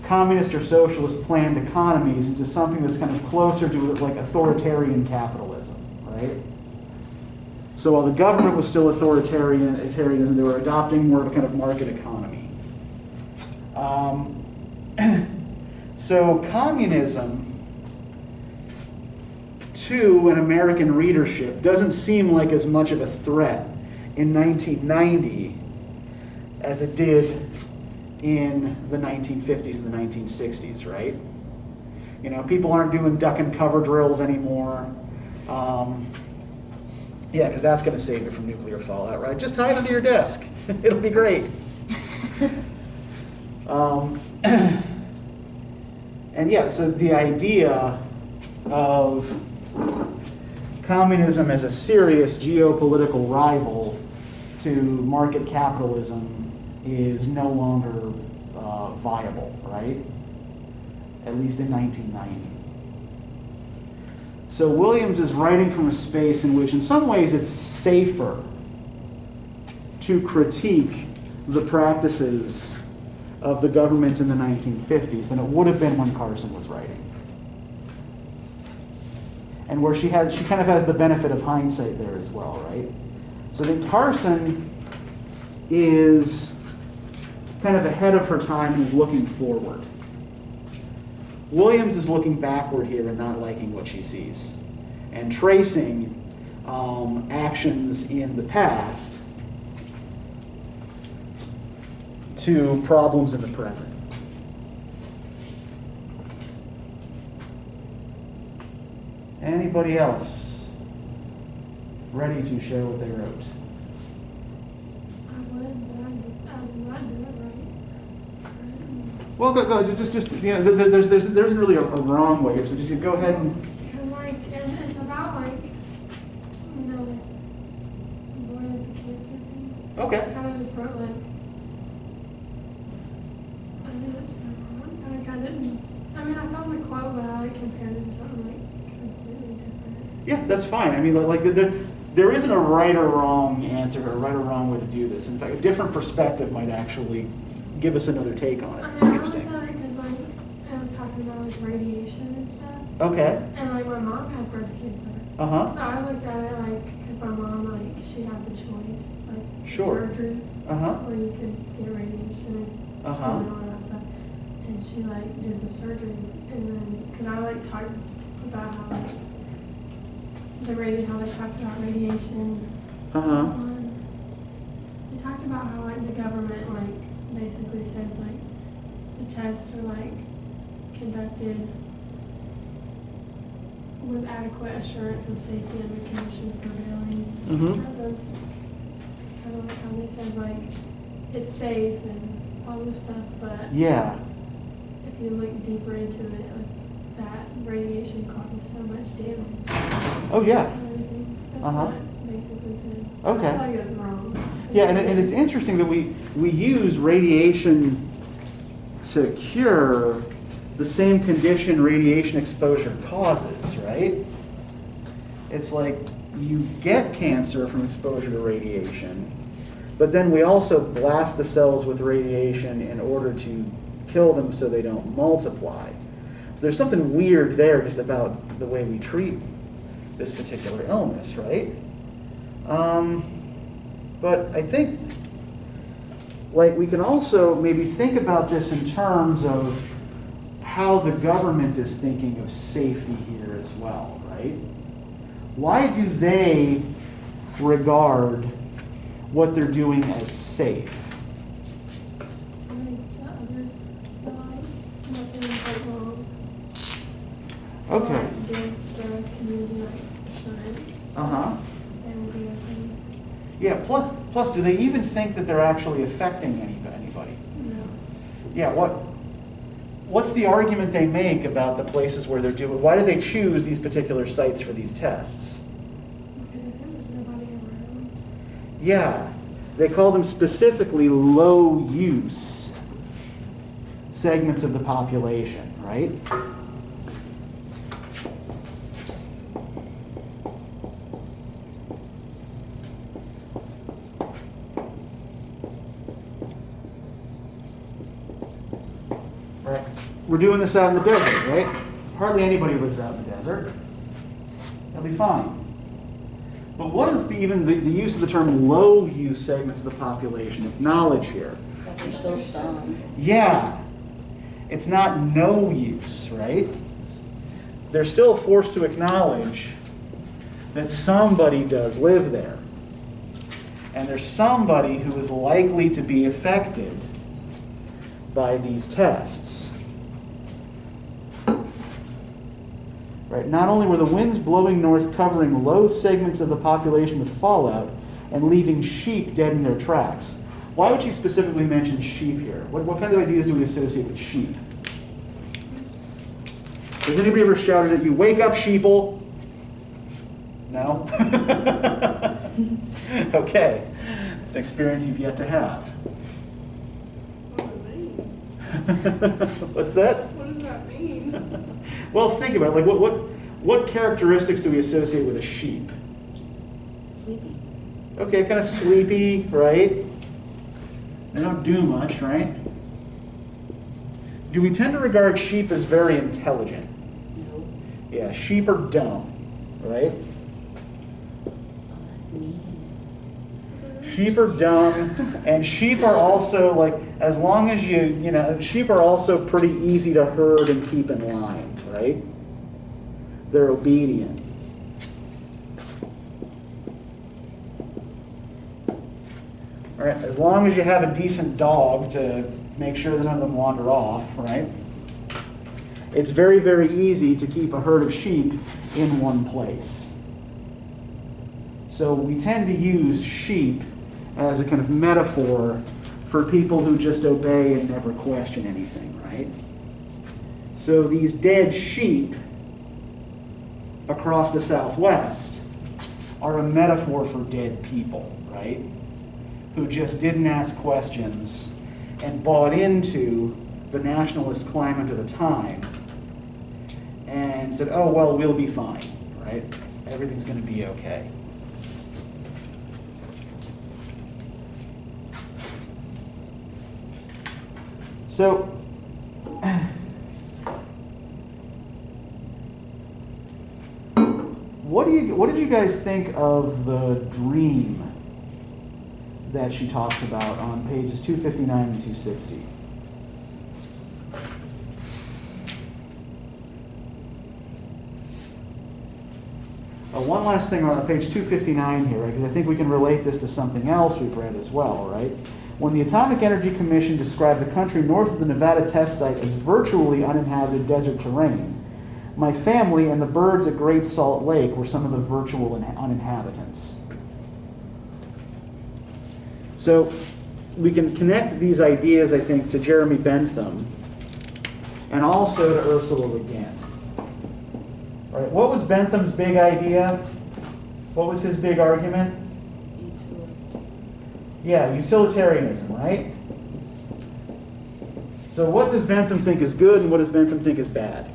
[SPEAKER 1] communist or socialist planned economies into something that's kind of closer to like authoritarian capitalism, right? So while the government was still authoritarianism, they were adopting more of a kind of market economy. So communism, to an American readership, doesn't seem like as much of a threat in 1990 as it did in the 1950s and the 1960s, right? You know, people aren't doing duck and cover drills anymore. Yeah, because that's going to save you from nuclear fallout, right? Just hide under your desk. It'll be great. And yeah, so the idea of communism as a serious geopolitical rival to market capitalism is no longer viable, right? At least in 1990. So Williams is writing from a space in which in some ways it's safer to critique the practices of the government in the 1950s than it would have been when Carson was writing. And where she kind of has the benefit of hindsight there as well, right? So that Carson is kind of ahead of her time and is looking forward. Williams is looking backward here and not liking what she sees, and tracing actions in the past to problems in the present. Anybody else ready to share what they wrote?
[SPEAKER 3] I would, but I'm not doing it right.
[SPEAKER 1] Well, go. Just you know, there isn't really a wrong way here. So just go ahead and.
[SPEAKER 3] Because like it's about like avoiding the cancer thing.
[SPEAKER 1] Okay.
[SPEAKER 3] I kind of just wrote like I mean that's not wrong. Like I didn't. I mean I found the quote, but I compared it to something like completely different.
[SPEAKER 1] Yeah, that's fine. I mean, like there isn't a right or wrong answer or a right or wrong way to do this. In fact, a different perspective might actually give us another take on it. It's
[SPEAKER 6] I
[SPEAKER 1] interesting.
[SPEAKER 6] know that because like I was talking about like radiation and stuff,
[SPEAKER 1] Okay.
[SPEAKER 6] and like my mom had breast cancer.
[SPEAKER 1] Uh-huh.
[SPEAKER 6] So I looked at it like, because my mom, like, she had the choice, like,
[SPEAKER 1] Sure.
[SPEAKER 6] surgery,
[SPEAKER 1] Uh-huh.
[SPEAKER 6] or you could get radiation and
[SPEAKER 1] Uh-huh.
[SPEAKER 6] all that stuff. And she, like, did the surgery. And then, because I, like, talked about how, like, how they talked about radiation.
[SPEAKER 1] Uh-huh.
[SPEAKER 6] They talked about how, like, the government, like, basically said, like, the tests are, like, conducted with adequate assurance of safety under conditions prevailing.
[SPEAKER 1] Mhm.
[SPEAKER 6] Kind of like how they said, like, it's safe and all this stuff, but
[SPEAKER 1] Yeah.
[SPEAKER 6] if you look deeper into it, like, that radiation causes so much damage
[SPEAKER 1] Oh, yeah.
[SPEAKER 6] and everything. That's
[SPEAKER 1] Uh-huh.
[SPEAKER 6] what it basically said.
[SPEAKER 1] Okay.
[SPEAKER 6] I feel like it's wrong.
[SPEAKER 1] Yeah, and it's interesting that we use radiation to cure the same condition radiation exposure causes, right? It's like you get cancer from exposure to radiation, but then we also blast the cells with radiation in order to kill them so they don't multiply. So there's something weird there just about the way we treat this particular illness, right? But I think, like, we can also maybe think about this in terms of how the government is thinking of safety here as well, right? Why do they regard what they're doing as safe?
[SPEAKER 6] To make the others feel like nothing's like wrong.
[SPEAKER 1] Okay.
[SPEAKER 6] Like, give the community, like, assurance.
[SPEAKER 1] Uh-huh.
[SPEAKER 6] They will be okay.
[SPEAKER 1] Yeah, plus, do they even think that they're actually affecting anybody?
[SPEAKER 6] No.
[SPEAKER 1] Yeah, what's the argument they make about the places where they're doing, why do they choose these particular sites for these tests?
[SPEAKER 6] Because if there was nobody around.
[SPEAKER 1] Yeah, they call them specifically low use segments of the population, right? Right. We're doing this out in the desert, right? Hardly anybody lives out in the desert. They'll be fine. But what is the use of the term low use segments of the population acknowledge here?
[SPEAKER 4] But there's still some.
[SPEAKER 1] Yeah. It's not no use, right? They're still forced to acknowledge that somebody does live there. And there's somebody who is likely to be affected by these tests. Right? Not only were the winds blowing north covering low segments of the population with fallout and leaving sheep dead in their tracks. Why would she specifically mention sheep here? What kind of ideas do we associate with sheep? Has anybody ever shouted at you, "Wake up, sheeple"? No? Okay. It's an experience you've yet to have.
[SPEAKER 6] What does that mean?
[SPEAKER 1] What's that?
[SPEAKER 6] What does that mean?
[SPEAKER 1] Well, think about it. Like, what characteristics do we associate with a sheep?
[SPEAKER 4] Sleepy.
[SPEAKER 1] Okay, kind of sleepy, right? They don't do much, right? Do we tend to regard sheep as very intelligent?
[SPEAKER 4] No.
[SPEAKER 1] Yeah, sheep are dumb, right?
[SPEAKER 4] Oh, that's mean.
[SPEAKER 1] Sheep are dumb, and sheep are also, like, as long as sheep are also pretty easy to herd and keep in line, right? They're obedient. All right, as long as you have a decent dog to make sure that none of them wander off, right? It's very, very easy to keep a herd of sheep in one place. So we tend to use sheep as a kind of metaphor for people who just obey and never question anything, right? So these dead sheep across the Southwest are a metaphor for dead people, right? Who just didn't ask questions and bought into the nationalist climate of the time and said, oh, well, we'll be fine, right? Everything's going to be okay. So, what did you guys think of the dream that she talks about on pages 259 and 260? One last thing on page 259 here, because I think we can relate this to something else we've read as well, right? When the Atomic Energy Commission described the country north of the Nevada test site as virtually uninhabited desert terrain, my family and the birds at Great Salt Lake were some of the virtual uninhabitants. So we can connect these ideas, I think, to Jeremy Bentham and also to Ursula Le Guin. Right. What was Bentham's big idea? What was his big argument? Yeah, utilitarianism, right? So what does Bentham think is good and what does Bentham think is bad?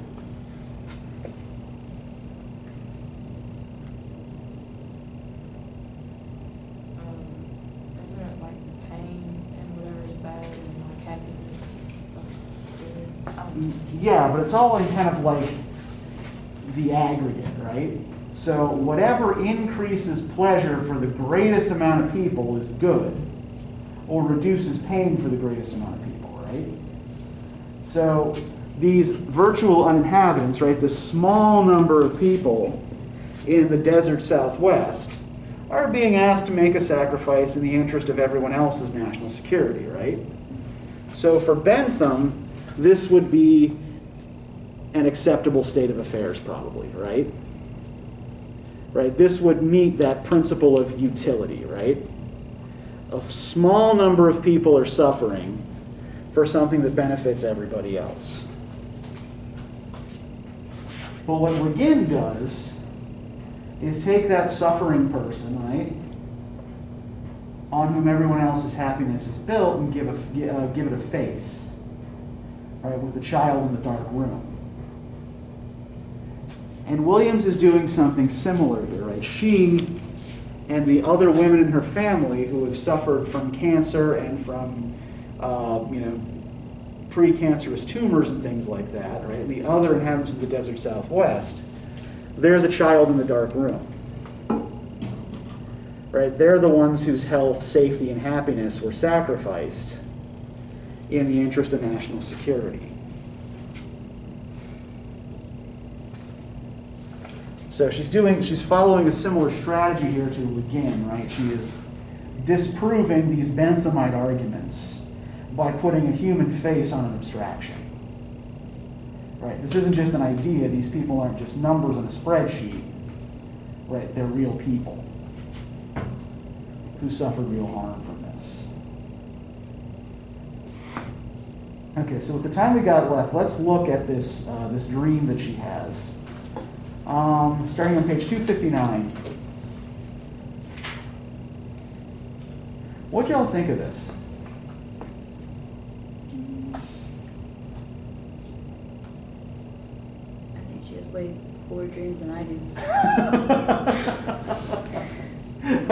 [SPEAKER 2] Isn't it like pain and whatever is bad and like happiness and stuff is good?
[SPEAKER 1] Yeah, but it's all in kind of like the aggregate, right? So whatever increases pleasure for the greatest amount of people is good, or reduces pain for the greatest amount of people, right? So these virtual uninhabitants, right, this small number of people in the desert Southwest are being asked to make a sacrifice in the interest of everyone else's national security, right? So for Bentham, this would be an acceptable state of affairs, probably, right? Right? This would meet that principle of utility, right? A small number of people are suffering for something that benefits everybody else. But what Le Guin does is take that suffering person, right, on whom everyone else's happiness is built, and give it a face, right, with the child in the dark room. And Williams is doing something similar here, right? She and the other women in her family who have suffered from cancer and from, precancerous tumors and things like that, right? The other inhabitants of the desert Southwest, they're the child in the dark room, right? They're the ones whose health, safety, and happiness were sacrificed in the interest of national security. So she's following a similar strategy here to Le Guin, right? She is disproving these Benthamite arguments by putting a human face on an abstraction. Right? This isn't just an idea. These people aren't just numbers on a spreadsheet. Right? They're real people who suffered real harm from this. Okay, so with the time we got left, let's look at this this dream that she has. Starting on page 259. What do y'all think of this?
[SPEAKER 5] I think she has way cooler dreams than I do.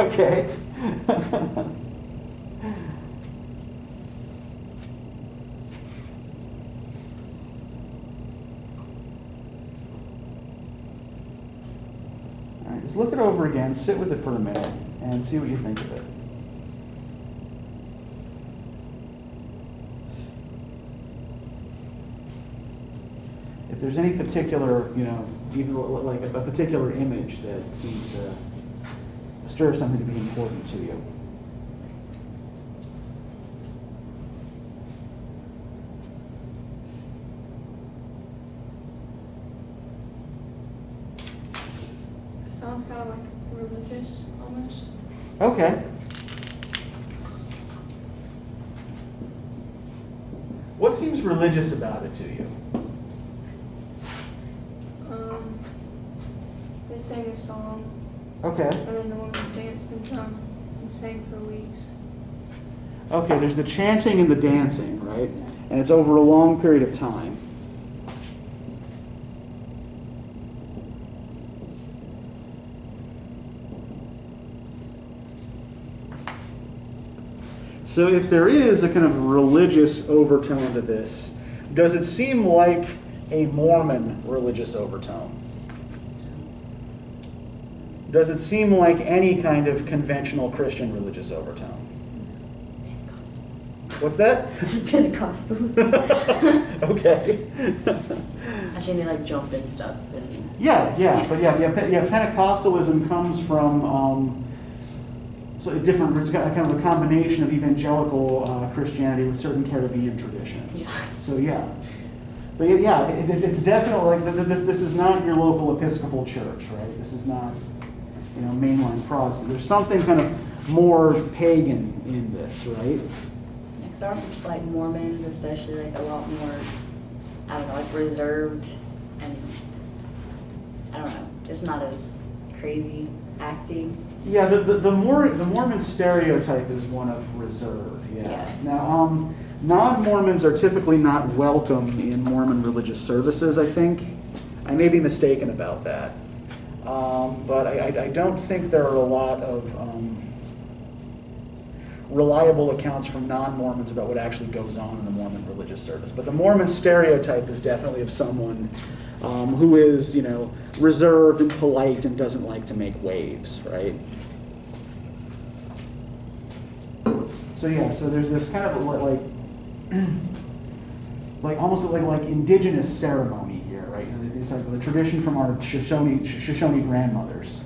[SPEAKER 1] Okay. All right, just look it over again, sit with it for a minute, and see what you think of it. If there's any particular, even like a particular image that seems to stir something to be important to you.
[SPEAKER 3] It sounds kind of like religious, almost.
[SPEAKER 1] Okay. What seems religious about it to you?
[SPEAKER 3] They sang a song,
[SPEAKER 1] Okay.
[SPEAKER 3] and then the woman danced and drummed and sang for weeks.
[SPEAKER 1] Okay, there's the chanting and the dancing, right? And it's over a long period of time. So if there is a kind of religious overtone to this, does it seem like a Mormon religious overtone? Does it seem like any kind of conventional Christian religious overtone? What's that?
[SPEAKER 4] Pentecostals.
[SPEAKER 1] Okay.
[SPEAKER 4] Actually, they like jump and stuff. And
[SPEAKER 1] But Pentecostalism comes from so it's got kind of a combination of evangelical Christianity with certain Caribbean traditions.
[SPEAKER 4] Yeah.
[SPEAKER 1] So but it's definitely like this is not your local Episcopal church, right? This is not mainline Protestant. There's something kind of more pagan in this, right?
[SPEAKER 4] Next are like Mormons, especially like a lot more, I don't know, like reserved, and I don't know, it's not as crazy acting.
[SPEAKER 1] Yeah, the Mormon stereotype is one of reserve. Yeah. Now, non-Mormons are typically not welcome in Mormon religious services. I think I may be mistaken about that, but I don't think there are a lot of reliable accounts from non-Mormons about what actually goes on in the Mormon religious service. But the Mormon stereotype is definitely of someone who is, reserved and polite and doesn't like to make waves, right? So there's this kind of like almost like indigenous ceremony here, right? It's like the tradition from our Shoshone grandmothers.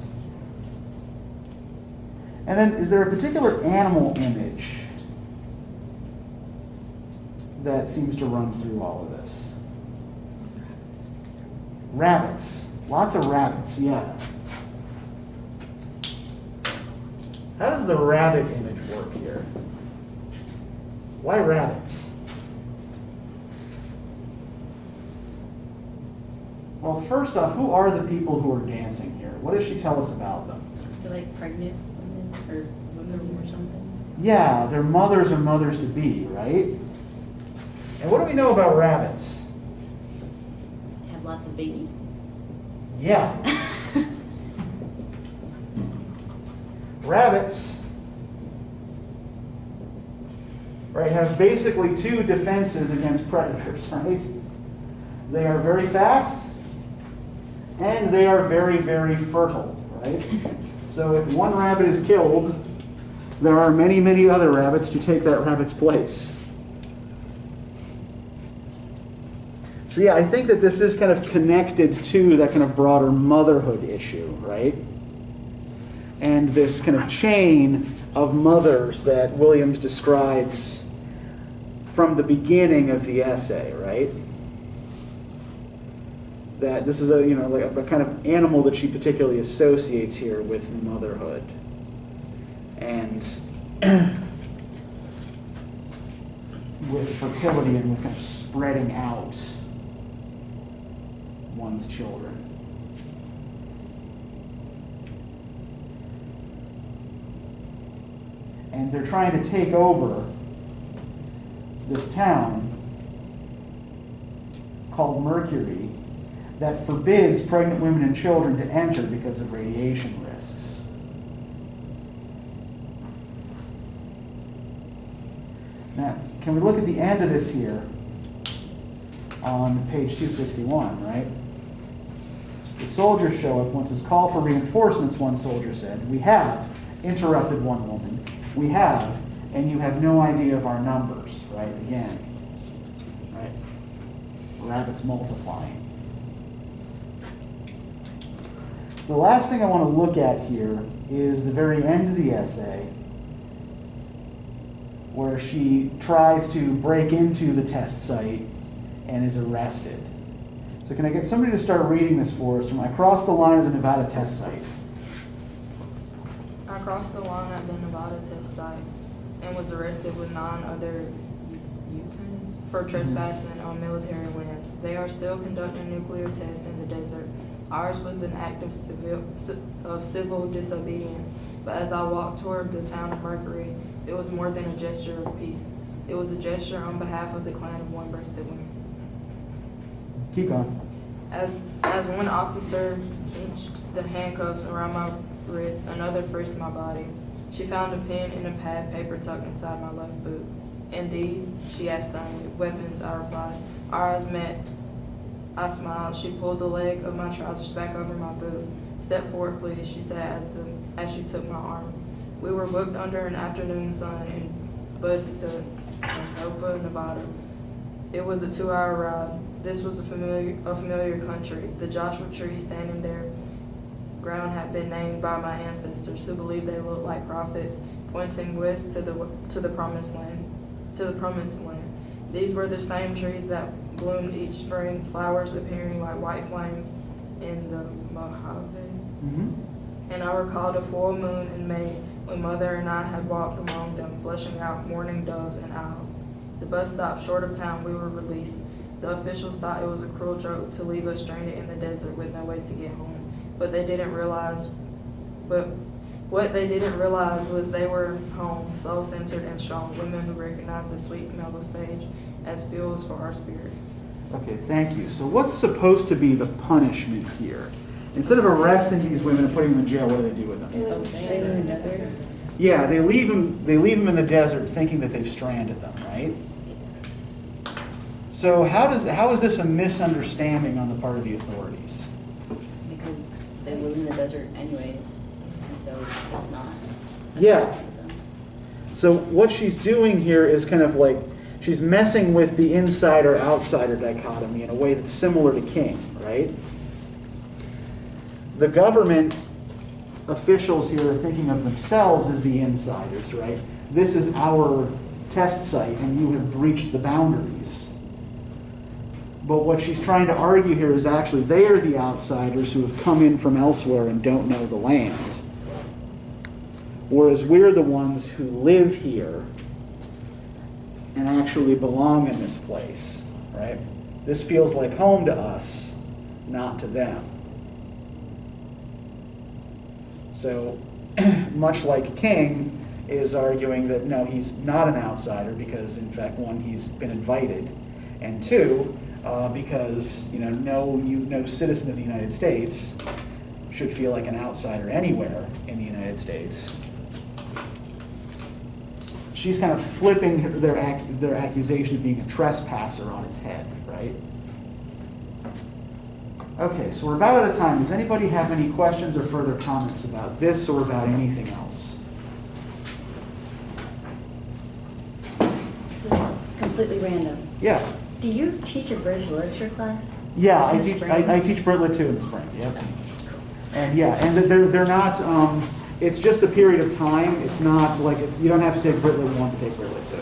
[SPEAKER 1] And then, is there a particular animal image that seems to run through all of this? Rabbits. Lots of rabbits, yeah. How does the rabbit image work here? Why rabbits? Well, first off, who are the people who are dancing here? What does she tell us about them?
[SPEAKER 4] They're like pregnant women or women or something.
[SPEAKER 1] Yeah, they're mothers or mothers-to-be, right? And what do we know about rabbits?
[SPEAKER 4] They have lots of babies.
[SPEAKER 1] Yeah. Rabbits, right, have basically two defenses against predators, right? They are very fast, and they are very, very fertile, right? So if one rabbit is killed, there are many, many other rabbits to take that rabbit's place. So yeah, I think that this is kind of connected to that kind of broader motherhood issue, right? And this kind of chain of mothers that Williams describes from the beginning of the essay, right? That this is like a kind of animal that she particularly associates here with motherhood. And with fertility and with kind of spreading out one's children. And they're trying to take over this town called Mercury that forbids pregnant women and children to enter because of radiation risks. Now, can we look at the end of this here on page 261, right? The soldiers show up. Once it's call for reinforcements, one soldier said. We have, interrupted one woman. We have, and you have no idea of our numbers, right? Again, right? Rabbits multiplying. The last thing I want to look at here is the very end of the essay, where she tries to break into the test site and is arrested. So can I get somebody to start reading this for us from across the line of the Nevada test site?
[SPEAKER 2] I crossed the line at the Nevada test site and was arrested with 9 other Utahns for trespassing on military lands. They are still conducting nuclear tests in the desert. Ours was an act of civil disobedience, but as I walked toward the town of Mercury, it was more than a gesture of peace. It was a gesture on behalf of the clan of one-breasted women.
[SPEAKER 1] Keep going.
[SPEAKER 2] As one officer pinched the handcuffs around my wrists, another frisked my body. She found a pen and a pad paper tucked inside my left boot. "And these?" she asked sternly. "Weapons," I replied. Our eyes met. I smiled. She pulled the leg of my trousers back over my boot. "Step forward, please," she said as she took my arm. We were booked under an afternoon sun and bused to Tonopah, Nevada. It was a 2-hour ride. This was a familiar country. The Joshua tree standing there ground had been named by my ancestors, who believed they looked like prophets, pointing west to the promised land. These were the same trees that bloomed each spring, flowers appearing like white flames in the Mojave.
[SPEAKER 1] Mm-hmm.
[SPEAKER 2] And I recalled a full moon in May when Mother and I had walked among them, flushing out mourning doves and owls. The bus stopped short of town. We were released. The officials thought it was a cruel joke to leave us stranded in the desert with no way to get home. What they didn't realize was they were home, soul-centered and strong, women who recognized the sweet smell of sage as fuels for our spirits.
[SPEAKER 1] Okay, thank you. So what's supposed to be the punishment here? Instead of arresting these women and putting them in jail, what do they do with them? Yeah, they leave them in the desert thinking that they've stranded them, right? So how is this a misunderstanding on the part of the authorities?
[SPEAKER 4] Because they live in the desert anyways, and so it's not.
[SPEAKER 1] Yeah. So what she's doing here is kind of like, she's messing with the insider-outsider dichotomy in a way that's similar to King, right? The government officials here are thinking of themselves as the insiders, right? This is our test site, and you have breached the boundaries. But what she's trying to argue here is actually they are the outsiders who have come in from elsewhere and don't know the land. Whereas we're the ones who live here and actually belong in this place, right? This feels like home to us, not to them. So, much like King is arguing that no, he's not an outsider because, in fact, one, he's been invited, and two, because no citizen of the United States should feel like an outsider anywhere in the United States. She's kind of flipping their accusation of being a trespasser on its head, right? Okay, so we're about out of time. Does anybody have any questions or further comments about this or about anything else?
[SPEAKER 4] So it's completely random.
[SPEAKER 1] Yeah.
[SPEAKER 4] Do you teach a British literature class?
[SPEAKER 1] Yeah,
[SPEAKER 4] In
[SPEAKER 1] I
[SPEAKER 4] the
[SPEAKER 1] teach
[SPEAKER 4] spring?
[SPEAKER 1] I teach Brit Lit 2 in the spring. Yep. And they're not. It's just a period of time. It's not like you don't have to take Brit Lit 1 to take Brit Lit 2.